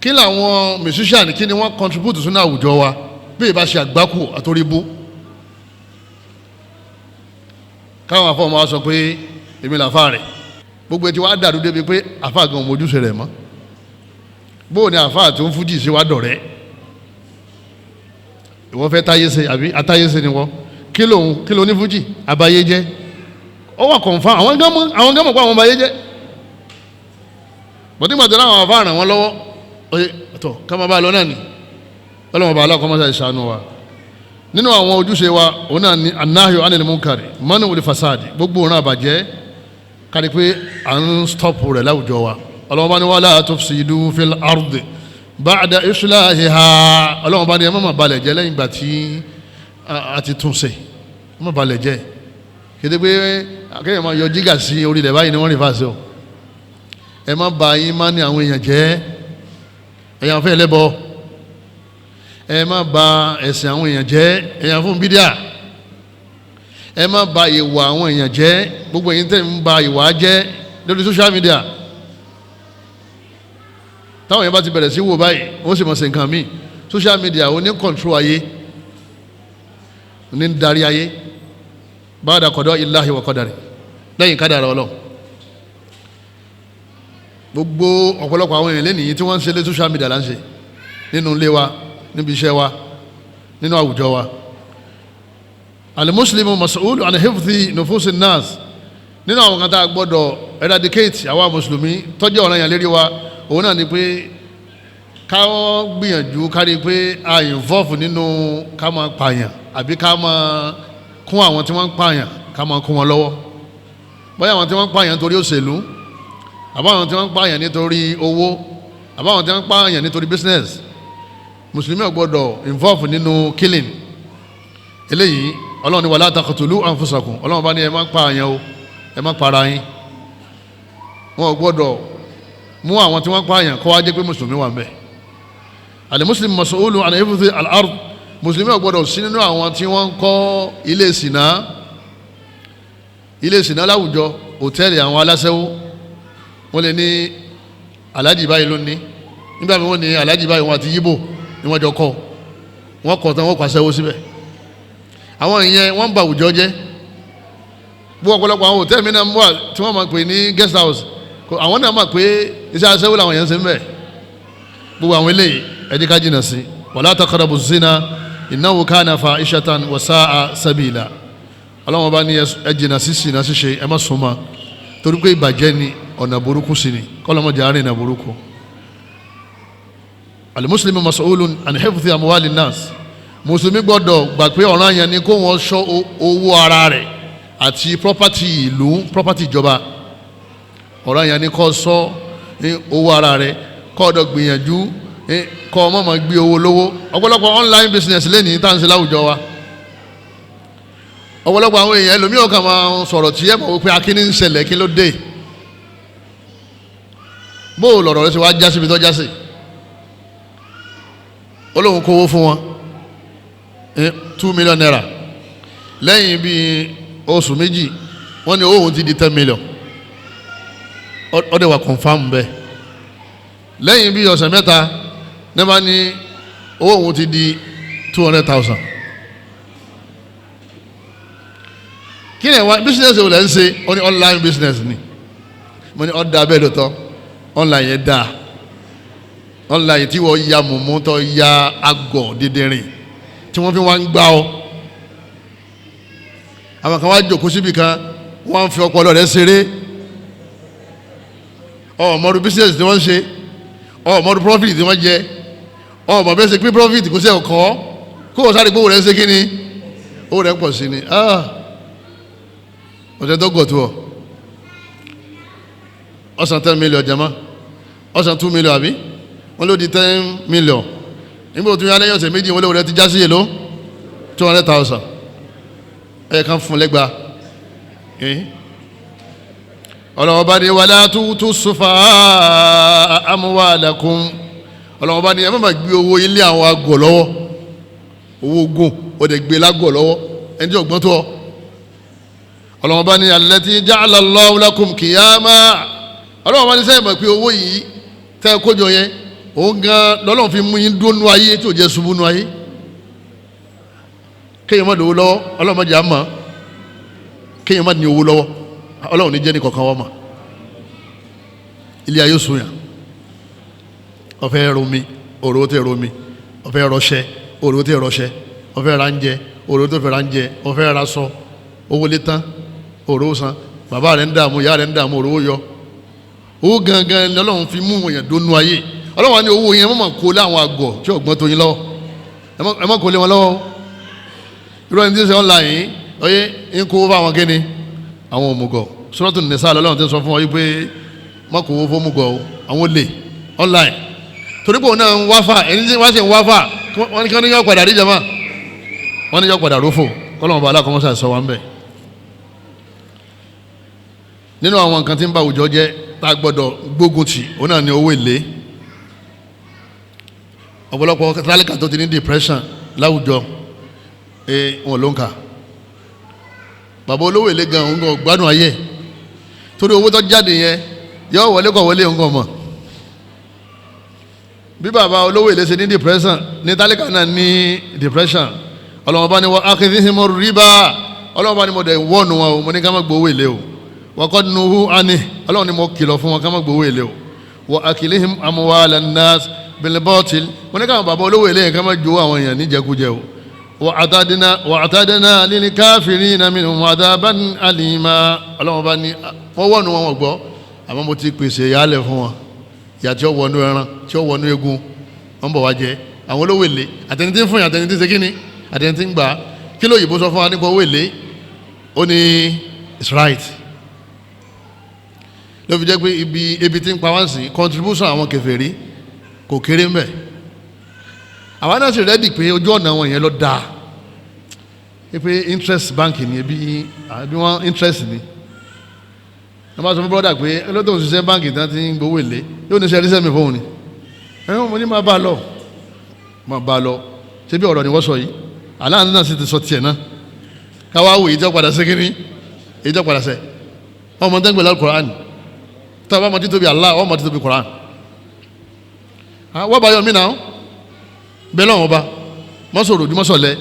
kí làwọn musician kí ni wọ́n contribute sínú àwùjọ wa bí ìbá ṣe àgbákù àtòríbú. káwọn afọ́mọ́ wa sọ pé èmi làfáà rẹ̀ gbogbo etí wa dàrú débi pé àfáà gan ọmọ ojúṣe rẹ̀ mọ́. bóò ni àfáà tó ń fújì sí wa dọ̀rẹ́ ìwọ fẹ́ táyé ṣe àbí atáyé ṣe ni wọ́n kí ló ní fújì àbáyé jẹ́ ó wà confam àwọn gámọ̀ pa àwọn àbáyé jẹ́ bọ́tí gbàtẹ́ láwọn àfáà ràn wọ́n lọ́wọ́ oye tó ká máa bá lọ náà ni ọlọ́mọba aláàkọ́ máa ṣe ìṣàánú wa nínú àwọn ojúṣe wa òun náà ni anahyo anil munkari mọ́nà wòlé fasadi gbogbo òun àbàjẹ́ kárí pé à ń stọ́pù rẹ̀ láwùjọ wa ọlọ́mọba ni wala tufsidu fil ardi ba'da islahiha ọlọ́mọba ni ẹ má máa balẹ̀ jẹ́ lẹ́yìn ìgbà tí a ti tún ṣe ẹ má balẹ̀ jẹ́ kéde pé akéèyàn máa yọ jígà sí orílẹ̀ báyìí ni wọ́n rìn fàṣẹ o ẹ má ba yín má ní àwọn èèyàn jẹ́ ẹ̀yàn fẹ́ lẹ́bọ ẹ má ba ẹ̀sìn àwọn èèyàn jẹ́ ẹ̀yàn fún bídíà ẹ má ba ìwà àwọn èèyàn jẹ́ gbogbo èyí tẹ̀ ń ba ìwà jẹ́ lórí social media táwọn yẹn bá ti bẹ̀rẹ̀ sí wò báyìí wọ́n sì mọ̀ sí nǹkan míì social media ó ní control ayé ó ní darí ayé ba'da qada'i Allahi wa qadari lẹ́yìn kádàrá Ọlọ́run gbogbo ọ̀pọ̀lọpọ̀ àwọn èèyàn lẹ́nìí tí wọ́n ń ṣe lé social media là ń ṣe nínú ilé wa níbi iṣẹ́ wa nínú àwùjọ wa al-muslimu mas'ulu an hifdhi nufusin nas nínú àwọn kan tá a gbọ́dọ̀ eradicate àwa mùsùlùmí tọ́jú ọ̀ràn yẹn lérí wa òun náà ni pé káwọn gbìyànjú kárí pé a involve nínú ká máa pààyàn àbí ká máa kún àwọn tí wọ́n ń pààyàn ká máa kún wọn lọ́wọ́ bóyá àwọn tí wọ́n ń pààyàn torí òṣèlú àbáwọn tí wọ́n ń pààyàn nítorí owó àbáwọn tí wọ́n ń pààyàn nítorí business mùsùlùmí ò gbọ́dọ̀ involve nínú killing eléyìí ọlọ́run ní wala taqtulu anfusakum ọlọ́run bá ní ẹ má pààyàn o ẹ má para yín wọn ò gbọ́dọ̀ mú àwọn tí wọ́n pààyàn kọ́ wá jẹ́ pé mùsùlùmí wà ńbẹ̀ al-muslim mas'ulun an hifdhi al-ard mùsùlùmí ò gbọ́dọ̀ sí nínú àwọn tí wọ́n ń kọ́ ilé ìsìná láwùjọ hòtẹ́ẹ̀lì àwọn aláṣẹ́wó wọ́n lè ní aláàjì báyìí ló ní nígbà mi wọ́n ní aláàjì báyìí wọn àti yíbò ni wọ́n jọ kọ́ wọ́n kọ́ tán wọ́n pàṣẹwó síbẹ̀ àwọn ìyẹn wọ́n ń ba àwùjọ jẹ́ gbogbo ọ̀pọ̀lọpọ̀ àwọn hòtẹ́ẹ̀lì mi náà ń wà tí wọ́n máa pè ní guest house àwọn náà máa pé iṣẹ́ aṣẹ́wó làwọn yẹn ń ṣe ń bẹ̀ gbogbo àwọn eléyìí ẹ jẹ́ ká jìnnà sí wala taqrabu zina innahu kana fa'ishatan wa sa'a sabila ọlọ́wọ́n bá ní ẹ jìnnà sí ṣìnà ṣíṣe ẹ má súnmọ́ torí pé ìbàjẹ́ ni ọ̀nà burúkú sí ni kọ́lọ́mọdé àárín ìnà burúkú. al-muslimu mas'ulun an hifdhi amwali nas mùsùlùmí gbọ́dọ̀ gbà pé ọ̀ràn yẹn ni kó wọ́n ṣọ́ owó ara rẹ̀ àti property ìlú property ìjọba ọ̀ràn yẹn ni kó ṣọ́ owó ara rẹ̀ kó ọ̀dọ̀ gbìyànjú kó ọmọ máa gbé owó lówó ọ̀pọ̀lọpọ̀ online business lẹ́nìí tá à ń ṣe láwùjọ wa ọ̀pọ̀lọpọ̀ àwọn èèyàn ẹlòmíràn kan máa sọ̀rọ̀ tí ẹ mọ̀ wípé akíní ń ṣẹlẹ̀ kí ló dé bó o lọ̀rọ̀ rẹ ṣe wá jásí ibi tó jásí olóhùn kówó fún wọn 2 million naira lẹ́yìn bíi oṣù méjì wọ́n ní owó ti di 10 million ọdẹ wà confam bẹ́ẹ̀ lẹ́yìn bíi ọ̀sẹ̀ mẹ́ta ní bá ní owó ti di 200,000 kí ni wá business wo lẹ́ ń ṣe ó ní online business ni mo ní ọ̀dà bẹ́ẹ̀ lọ́tọ̀ online yẹn dáa online tí wọ́n ya mọ̀mọ́ tó ya agọ̀ dídìrín tí wọ́n fi wá ń gbá ọ àwọn kan wá jòkó síbi kan wọ́n fi ọpọlọ rẹ̀ ṣeré ọmọdé business tí wọ́n ṣe ọmọdé profit tí wọ́n jẹ ọmọ bẹ́ẹ̀ ṣe pín profit kò sí ẹ̀kọ́ kó o sáré gbówó rẹ̀ ṣe kí ni owó rẹ̀ pọ̀ sí ni ọ̀sẹ̀ tó gọ̀ tó ọ ọ̀sán 10 million jama ọ̀sán 2 million àbí wọ́n ló di 10 million nígbà tó yá lẹ́yìn ọ̀sẹ̀ méjì wọ́n lówó rẹ̀ ti já sí èlò 200,000 ẹ̀ kan fún lẹ́gbàá ọlọ́wọ́ bá ní wala tu'tu sufaha'a amwalakum ọlọ́wọ́ bá ní ẹ má máa gbé owó ilé àwọn àgọ̀ lọ́wọ́ owó ogun ó dẹ̀ gbé lágọ̀ lọ́wọ́ ẹni tí ọgbọ́n tó ọ ọlọ́wọ́n bá ní allati ja'ala Allahu lakum qiyama ọlọ́wọ́n bá ní sẹ́yìn mọ̀ pé owó yìí tẹ́ ẹ kójọ yẹn òun gan lọ́lọ́run fi mú yín dúró nú ayé tí ò jẹ́ ṣubú nú ayé kéèyàn má lówó lọ́wọ́ ọlọ́run má jẹ́ àmọ́ kéèyàn má ní owó lọ́wọ́ ọlọ́run ní jẹ́ ní kankan wọ́n mọ̀ ilé ayé sùn yàn ọ̀fẹ́ romi òrò tẹ romi ọ̀fẹ́ rọṣẹ́ òrò tẹ rọṣẹ́ ọ̀fẹ́ ránjẹ òrò tó fẹ́ ránjẹ ọ̀fẹ́ raṣọ owó lé tán òrò san bàbá rẹ̀ ń dààmú ìyá rẹ̀ ń dààmú òrò yọ owó gangan ni ọlọ́run fi mú èèyàn dónú ayé ọlọ́run wa ní owó yẹn mọ̀ kó láwọn àgọ̀ tí ọ̀gbọ́n tó yín lọ́wọ́ ẹ mọ̀ kó lé wọn lọ́wọ́ irú ẹni tí ń ṣe online oyé ń kó fáwọn kíni àwọn òmùgọ̀ Suratul Nisa lọ́lọ́run ti sọ fún ọ yí pé mọ̀ kó owó fómùgọ̀ àwọn olè online torí pé òun náà ń wáfà ẹni tí wọ́n sì ń wáfà wọ́n ní kí wọ́n ní yọ padà rí jama wọ́n ní yọ padà rófò kọ́lọ́mù bá alákọ̀ọ́mọ́sà sọ wá ń bẹ̀. nínú àwọn nǹkan tí ń bá àwùjọ jẹ́ tá a gbọ́dọ̀ gbógun tì òun náà ní owó èlé ọ̀pọ̀lọpọ̀ tálíkà tó ti ní depression láwùjọ wọn ló ń kà bàbá olówó èlé gan òun gan gbádùn ayé torí owó tó jáde yẹn yọ wọlé kọ̀ wọlé òun gan mọ̀ bí bàbá olówó èlé ṣe ní depression ní tálíkà náà ní depression ọlọ́wọ́n bá ní wọ́n akidhihimu riba ọlọ́wọ́n bá ní mo dẹ̀ wọ́ọ̀nù wọn o mo ní ká má gbowó èlé o wa qad nuhu ani ọlọ́wọ́n ní mo kìlọ̀ fún wọn ká má gbowó èlé o wa akilihim amwalan nas bil batil mo ní káwọn bàbá olówó èlé yẹn ká má jowó àwọn èèyàn níjẹkújẹ o wa atadna lil kafirina minhum adaban alima ọlọ́wọ́n bá ní wọ́n wọ́ọ̀nù wọn wọ́n gbọ́ àmọ́ mo ti pèsè yálẹ̀ fún wọn ìyà tí ó wọnú ẹran tí ó wọnú egun wọn bọ̀ wá jẹ àwọn olówó èlé àtẹni tí ń fún yàn àtẹni tí ń ṣe kíni àtẹni tí ń gbà kí ló yìnbó sọ fún wa nípa owó èlé ó ní it's right ló fi jẹ́ pé ibi tí ń pa wá sí contribution àwọn kèfèrí kò kéré mbẹ̀ àwa náà sì rẹ́dì pé ojú ọ̀nà wọn yẹn lọ dáa pé interest bank ni ebi wọn interest ni wọ́n bá sọ fún brọ́dà pé ẹlọ́dún òṣìṣẹ́ báńkì tán ti ń gbowó èlé yóò ní sẹ́rí sẹ́mi fóun ni ẹ̀hún mo ní máa bá a lọ ṣé bí ọ̀rọ̀ ni wọ́n sọ yìí aláàánú náà sì ti sọ tiẹ̀ náà káwá wò ìjọ padà sí kínní ìjọ padà sẹ́ ọmọ tẹ́gbẹ̀lá Al-Qur'an tó bá mọ títóbi Allah ọmọ títóbi Qur'an wọ́n bá yọ mí náà bẹ́ẹ̀ lọ́wọ́ bá mọ́sọ̀rọ̀ ojú mọ́sọ̀lẹ́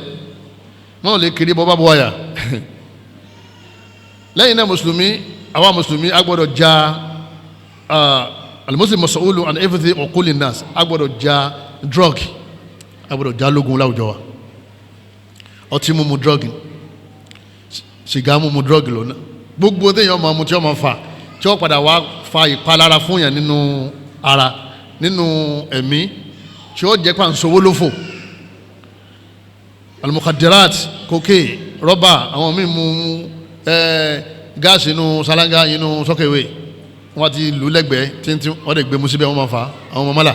mọ́ lè kiri bọ́ bá bọ́ wáyà lẹ́yìn náà àwa mùsùlùmí agbọ́dọ̀ ja al-muslim mas'ulun an everything uqulin nas agbọ́dọ̀ ja drug agbọ́dọ̀ ja lógun láwùjọ wa ọtí mímu drug sìgá mímu drug lónà gbogbo téèyàn máa mu tí wọ́n máa fà tí wọ́n padà wá fa ìpalára fún yàn nínú ara nínú ẹ̀mí tí ó jẹ́ pàǹsowó lófò al-mukhaddirat cocaine rọ́bà àwọn míì mu gáàsì inú sálángá inú sọ́kèwé wọ́n ti lù lẹ́gbẹ̀ẹ́ tí wọ́n lè gbé mu síbẹ̀ wọ́n máa fa àwọn ọmọ mọ́là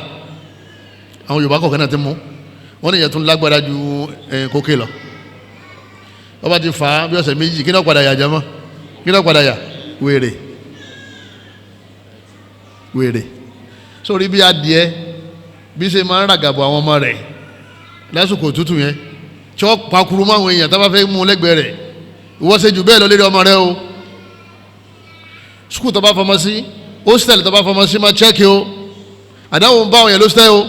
àwọn Yorùbá kọ̀ọ̀kan náà ti mú wọ́n ní ìyẹn tún lágbára ju kókè lọ wọ́n bá ti fà á bí ọ̀sẹ̀ méjì kí náà padà yà jẹ́ mọ́ kí náà padà yà wèrè sórí bí adìẹ bí ṣe máa ń ràgàbọ̀ àwọn ọmọ rẹ̀ lásìkò tútù yẹn tí wọ́n pakuru mọ́ àwọn èèyàn tó bá fẹ́ mú lẹ́gbẹ̀ẹ́ rẹ̀ ìwọ́n ṣe jù bẹ́ẹ̀ lọ lérí ọmọ rẹ o sukuu tó bá fọmọ sí hostel tó bá fọmọ sí máa chẹ́kì o àdáwò ń bá àwọn èèyàn lọ́sítẹ́ o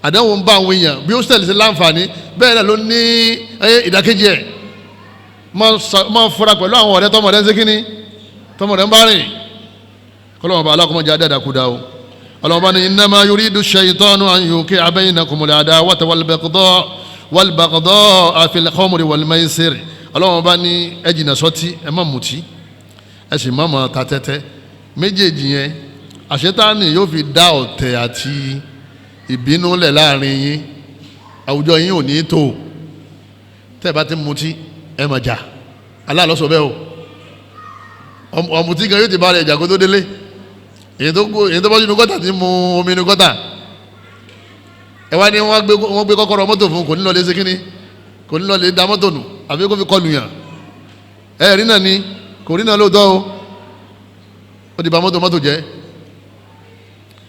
àdáwò ń bá àwọn èèyàn bí hostel ṣe láǹfààní bẹ́ẹ̀ náà ló ní ìdákejì ẹ̀ máa fura pẹ̀lú àwọn ọ̀rẹ́ tọmọ rẹ ń ṣe kínní tọmọ rẹ ń bá rìn kọ́lọ́mọba alákọ̀ọ́mọjà dáadáa kú dá o ọlọ́mọba ní innama yuridu shaytanu an yuqi'a bainakumul adawata wal baghdha fil khamri wal maisir ọlọ́wọ́n bá ní ẹ jìnnà sọ́tí ẹ má mutí ẹ sì má máa ta tẹ́tẹ́ méjèèjì yẹn àṣetáni yóò fi dá ọ̀tẹ̀ àti ìbínú lẹ̀ láàrin yín àwùjọ yín ò ní tó tẹ́ ẹ bá ti mutí ẹ má jà Allah ló sọ bẹ́ẹ̀ o ọ̀mùtí gan yóò ti bá rẹ̀ jà kó tó délé èyí tó bọ́ sínú gọ́tà ti mu omi inú gọ́tà ẹ wá ní wọ́n gbé kọ́kọ́rọ́ mọ́tò fún kò ní lọ lé ṣe kínní kò ní lọ lè da mọ́tò nù àbí kó fi kọlù yàn ẹ rí náà ni kò rí náà lóòótọ́ o ó ti bà mọ́tò jẹ́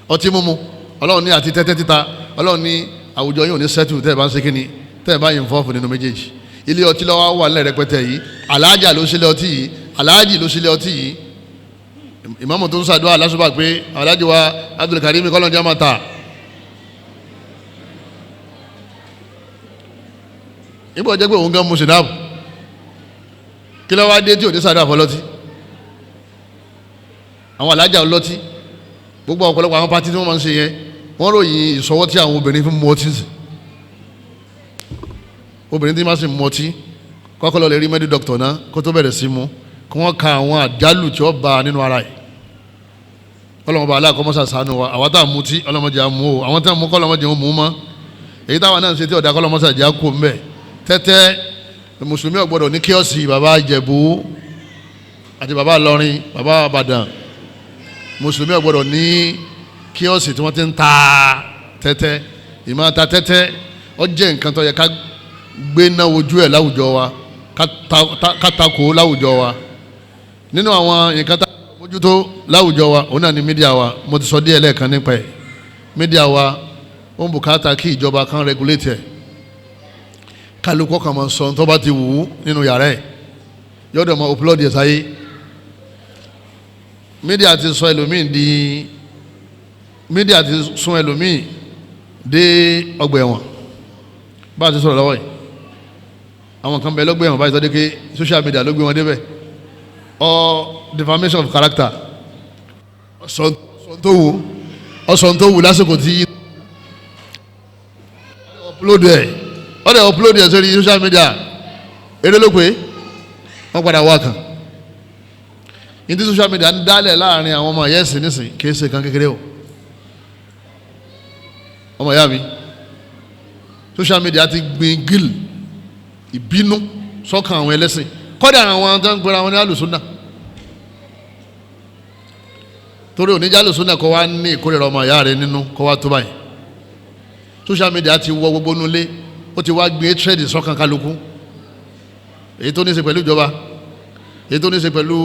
ọtí mímu ọlọ́run ní àti tẹ́tẹ́ títa ọlọ́run ní àwùjọ yìí ò ní sẹ́tù tẹ́ ẹ bá ń ṣe kínní tẹ́ ẹ bá yín fọ́ọ̀fù nínú méjèèjì ilé ọtí lọ́wọ́ wà nílẹ̀ rẹpẹtẹ yìí aláàjà ló sílẹ̀ ọtí yìí aláàjì ló sílẹ̀ ọtí yìí ìmáàmù tó ń ṣàdúrà lásùbà pé aláàjì wa Abdulkarim kọ́lọ́njá máa ta níbo jẹ́ pé òun gan mu sinapu kí ló wá dé tí ò ní ṣàdúrà fọlọ́tí àwọn aláàjà ọlọ́tí gbogbo ọ̀pọ̀lọpọ̀ àwọn pátí tí wọ́n máa ń ṣe yẹn wọ́n ròyìn ìṣọwọ́ tí àwọn obìnrin fi mu ọtí sí obìnrin tí máa sì mu ọtí kọ́kọ́ lọ lè rí mẹ́dí dọ́kítọ̀ náà kó tó bẹ̀rẹ̀ sí mu kí wọ́n ka àwọn àjálù tí ó bá nínú ara yìí ọlọ́mọba aláàkọ́mọ́sà sànù wa àwọn táwọn mutí ọlọ́mọdé àmú o àwọn táwọn mú kọ́lọ́mọdé ó mú mọ́ èyí táwọn náà ń ṣe tí ọ̀dà kọ́lọ́mọ́sà jẹ́ àkó mbẹ́ tẹ́tẹ́ mùsùlùmí ò gbọ́dọ̀ ní kíọ́sì bàbá Ìjẹ̀bú àti bàbá Ìlọrin bàbá Ìbàdàn mùsùlùmí ò gbọ́dọ̀ ní kíọ́sì tí wọ́n ti ń ta tẹ́tẹ́ ìmọ̀ ta tẹ́tẹ́ ó jẹ́ nǹkan tó yẹ ká gbé náà ojú ẹ̀ láwùjọ wa ká takò láwùjọ wa nínú àwọn nǹkan tá a mójútó láwùjọ wa òun náà ni mídíà wa mo ti sọ díẹ̀ lẹ́ẹ̀kan nípa ẹ̀ mídíà wa ó ń bùkátà kí ìjọba kan regulate ẹ̀ kálukọ́ kan máa sọ tó bá ti wù ú nínú yàrá ẹ̀ yọ̀dọ̀ máa upload ẹ̀ sáyé mídíà ti sọ ẹlòmíì di mídíà ti sún ẹlòmíì dé ọgbà ẹ̀wọ̀n bá a ti sọ̀rọ̀ lọ́wọ́ yìí àwọn kan bẹ lọ́gbà ẹ̀wọ̀n báyìí tọ́jú pé social media ló gbé wọn débẹ̀ or defamation of character ọ̀sán tó wù lásìkò tí upload ẹ̀ sórí social media eré ló pé wọ́n padà wá kan ní tí social media ń dálẹ̀ láàrin àwọn ọmọ yẹ́sì nísìn kìí ṣe kan kékeré o ọmọ ìyá mi social media ti gbin gíl ìbínú sọ́kàn àwọn ẹlẹ́sìn kọ́dà àwọn tó ń gbéra wọn ní alùsùnà torí oníjà alùsùnà kọ́ wa ní ìkórìíra ọmọ ìyá rẹ nínú kọ́ wa tó báyìí social media ti wọ gbogbo nulẹ̀ ó ti wá gbé trade sọ́kàn kálukú èyí tó ní í ṣe pẹ̀lú ìjọba èyí tó ní í ṣe pẹ̀lú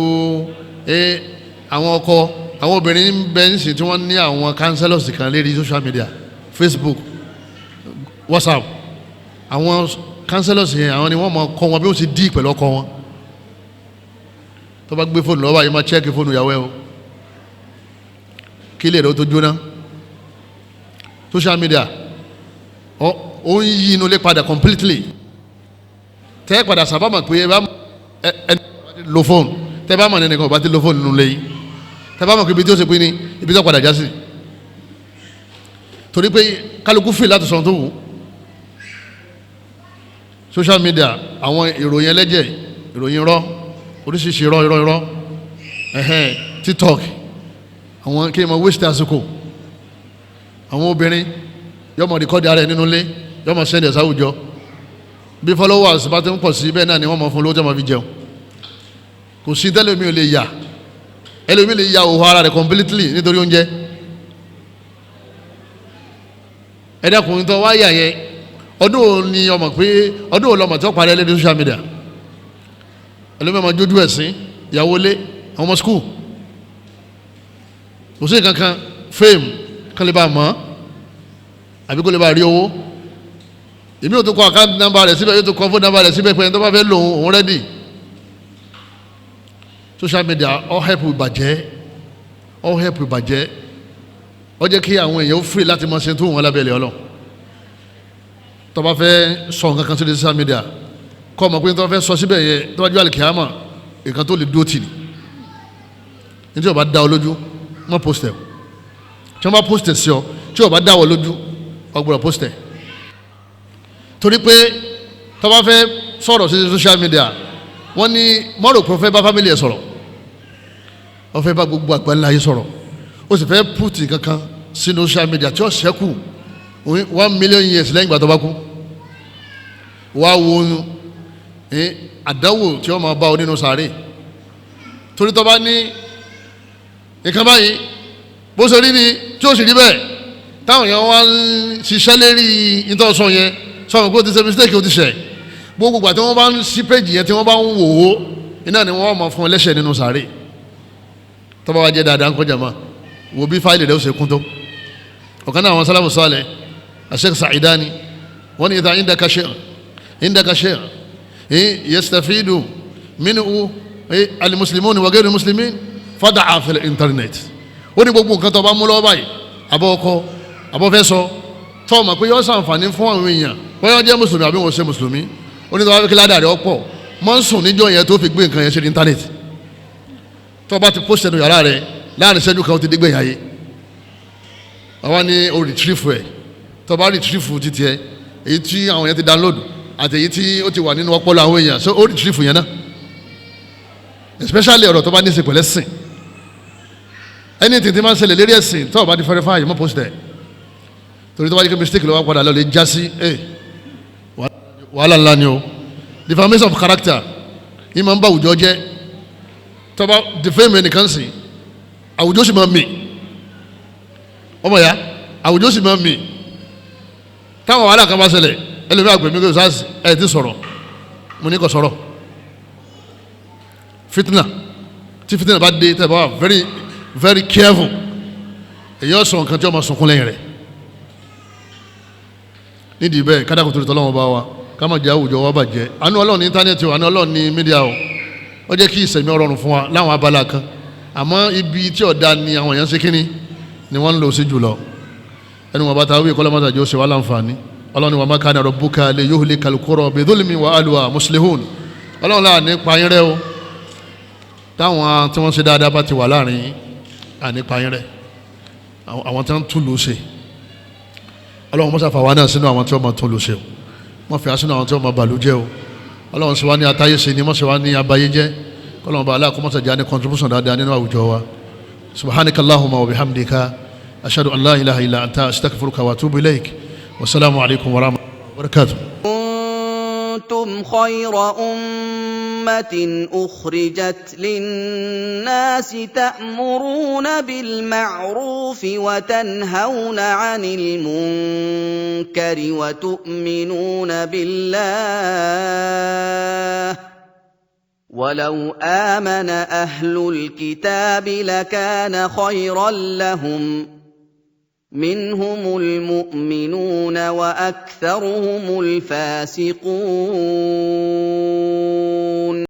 àwọn ọkọ àwọn obìnrin ń bẹ nísìnyí tí wọ́n ní àwọn counselors kan lérí social media Facebook WhatsApp àwọn counselors yẹn àwọn ni wọ́n máa kọ́ wọn bí wọ́n ti dí pẹ̀lú ọkọ wọn tó bá gbé fóònù lọ́wọ́ yìí máa check fóònù ìyàwó ẹ̀ o kí lè rẹ̀ ó tó jóná social media ó ń yí inú ilé padà completely tẹ́ padà sábà mọ̀ pé ẹ bá lo fóònù tẹ́ bá mọ̀ nínú ọba tí lo fóònù nínú ilé yìí tẹ́ bá mọ̀ pé ibi tí ó ṣe pín ní ibi tí ó padà já sí torí pé kálukú fìlà láti sọ tó wù social media àwọn ìròyìn ẹlẹ́jẹ̀ ìròyìn irọ́ oríṣiríṣi irọ́ TikTok àwọn kí ẹ máa waste àsìkò àwọn obìnrin yóò máa rìkọ́dì ara ẹ̀ nínú ilé yóò máa send ẹ̀ sáwùjọ bí followers bá ti ń pọ̀ sí bẹ́ẹ̀ náà ni wọ́n máa fún lówó tí wọ́n máa fi jẹun kò sí tẹ́lẹ̀ mi ò lè yà ẹlòmí lè ya òhò ara rẹ̀ completely nítorí oúnjẹ ẹ̀dẹ́kùnrin tó wáyà yẹn ọdún òní ọmọ pé ọdún òní ọmọ tí wọ́n parí ẹlẹ́dẹ̀ social media ẹlòmí ọmọ jójú ẹ̀sìn ìyàwó lé àwọn ọmọ school kò sí kankan fame kan lè bá mọ́ àbí kó lè bá rí owó èmi ò tó kọ account number rẹ̀ síbẹ̀ yóò tó kọ phone number rẹ̀ síbẹ̀ pé ẹni tó bá fẹ́ lò òun ready social media all help ìbàjẹ́ ó jẹ́ kí àwọn èèyàn free láti máa ṣe tó wọn lábẹ́lẹ̀ ọlọ́ tó bá fẹ́ sọ nǹkan kan sí social media kọ́ ọmọ pé tó bá fẹ́ sọ síbẹ̀ yẹ tó bá jù àlìkìyàmà nǹkan tó lè dúró tì ní tí o bá dá ọ lójú má post ẹ̀ tí wọ́n bá post ẹ̀ sí ọ tí o bá dá ọ lójú ọ gbọ́dọ̀ post ẹ̀ torí pé tó bá fẹ́ sọ̀rọ̀ sí social media wọ́n ní mọ́rò pé ó fẹ́ bá family ẹ̀ sọ̀rọ̀ ó fẹ́ bá gbogbo àgbáńlá yìí sọ̀rọ̀ ó sì fẹ́ put kankan sínú social media tí ó ṣẹ́kù 1 million years lẹ́yìn ìgbà tó bá kú wá wo àdánwò tí ó máa bá ọ nínú sàárè torí tó bá ní nǹkan báyìí bó ṣe rí ni tí ó sì rí bẹ́ẹ̀ táwọn èèyàn wá ń ṣiṣẹ́ lérí ìtọ́sọ yẹn sọ̀rọ̀ pé ó ti ṣe mistake ó ti ṣẹ̀ gbogbo ìgbà tí wọ́n bá ń sí péjì yẹn tí wọ́n bá ń wò ó iná ni wọ́n máa fún ẹlẹ́ṣẹ̀ nínú sàárè tó bá wá jẹ́ dáadáa ń kọjá máa wo bí fáìlì rẹ̀ ó ṣe kún tó ọ̀kan náà àwọn sálàmù sálẹ̀ Ash-Shaykh Sa'idani wọ́n ní ìta indaka shay'un indaka shay' yastafidu minhu al-muslimun wa ghayru al-muslimin fad'a fil internet. Ó ní gbogbo nǹkan tó bá mú lọ́wọ́ báyìí abọ́ ọkọ abọ́ fẹ́ sọ tó mọ̀ pé yóò ṣàǹfààní fún àwọn èèyàn bóyá jẹ́ mùsùlùmí àbí wọ́n ṣe mùsùlùmí. Ó ní tó bá fẹ́ kí ládàá rẹ̀ ọ̀pọ̀ mọ́ ń sùn níjọ́ yẹn tó fi gbé nǹkan yẹn ṣe ní internet. Tó bá ti post ẹnu yàrá rẹ̀ láàrin ìṣẹ́jú kan ó ti dégbé yàyé. Àwa ni o retrieve ẹ̀ tó bá retrieve títí ẹ èyí tí àwọn yẹn ti download àti èyí tí ó ti wà nínú ọpọlọ àwọn èèyàn so ó retrieve yẹn náà, especially ọ̀rọ̀ tó bá ní í ṣe pẹ̀lẹ́ sìn. Anything tí máa ń ṣẹlẹ̀ lérí ẹ̀sìn tó o bá ti verify mọ́ post ẹ̀ torí tó bá yẹ kí mistake ló wá padà lọ lè já sí wàhálà ńlá ni o. Defamation of character yìí máa ń bá àwùjọ jẹ́ tó bá defame ẹnìkan sìn àwùjọ sì máa mì ọmọ ya àwùjọ sì máa mì táwọn wàhálà kan bá ṣẹlẹ̀ ẹlòmíì àgbẹ̀mí kò sáà ẹ̀ ti sọ̀rọ̀ mo ní kò sọ̀rọ̀ fitna tí fitna bá dé tẹ̀ bá wà very very careful èyí ó sọ nǹkan tí ó máa sunkún lẹ́yìn rẹ̀ nídìí bẹ́ẹ̀ kádàkùn tó lè tọ́lọ́wọ́n bá wa ká má jẹ́ àwùjọ wa bàjẹ́ àánú Ọlọ́run ní íńtánẹ́ẹ̀tì o àánú Ọlọ́run ní mídíà o ó jẹ́ kí ìsẹ̀mí ọ̀rọ̀rùn fún wa láwọn abala kan àmọ́ ibi tí ọ̀dà ni àwọn èèyàn ṣe kíní ni wọ́n ń lò sí jùlọ ẹnu wọn bá ta wí kọ́lọ́mọ́tà jẹ́ ó ṣe wá láǹfààní Ọlọ́run ni wa ma kana rabbuka liyuhlikal qura bidhulmin wa ahluha muslihun Ọlọ́run láà ní payín rẹ́ o táwọn tí wọ́n ṣe dáadáa bá ti wà láàrin àní payín rẹ́ àwọn tí wọ́n tún lò ṣe Ọlọ́run mọ́sá fà wá náà sínú àwọn tí wọ́n máa tún lò ṣe o wọ́n fi àṣínú àwọn tí wọ́n máa bàlú jẹ́ o Ọlọ́run sì wá ní atáyé ṣe ni mọ́sá wá ní abayé jẹ́ Ọlọ́run bá aláàkó mọ́sá jẹ́ ní contribution dáadáa nínú àwùjọ wa subhanaka Allahumma wa bihamdika ashhadu an la ilaha illa anta astaghfiruka wa atubu ilaik wasalaamu alaykum wa rahmatullahi wa barakatuh. كنتم خير أمة أخرجت للناس تأمرون بالمعروف وتنهون عن المنكر وتؤمنون بالله ولو آمن أهل الكتاب لكان خيرا لهم منهم المؤمنون وأكثرهم الفاسقون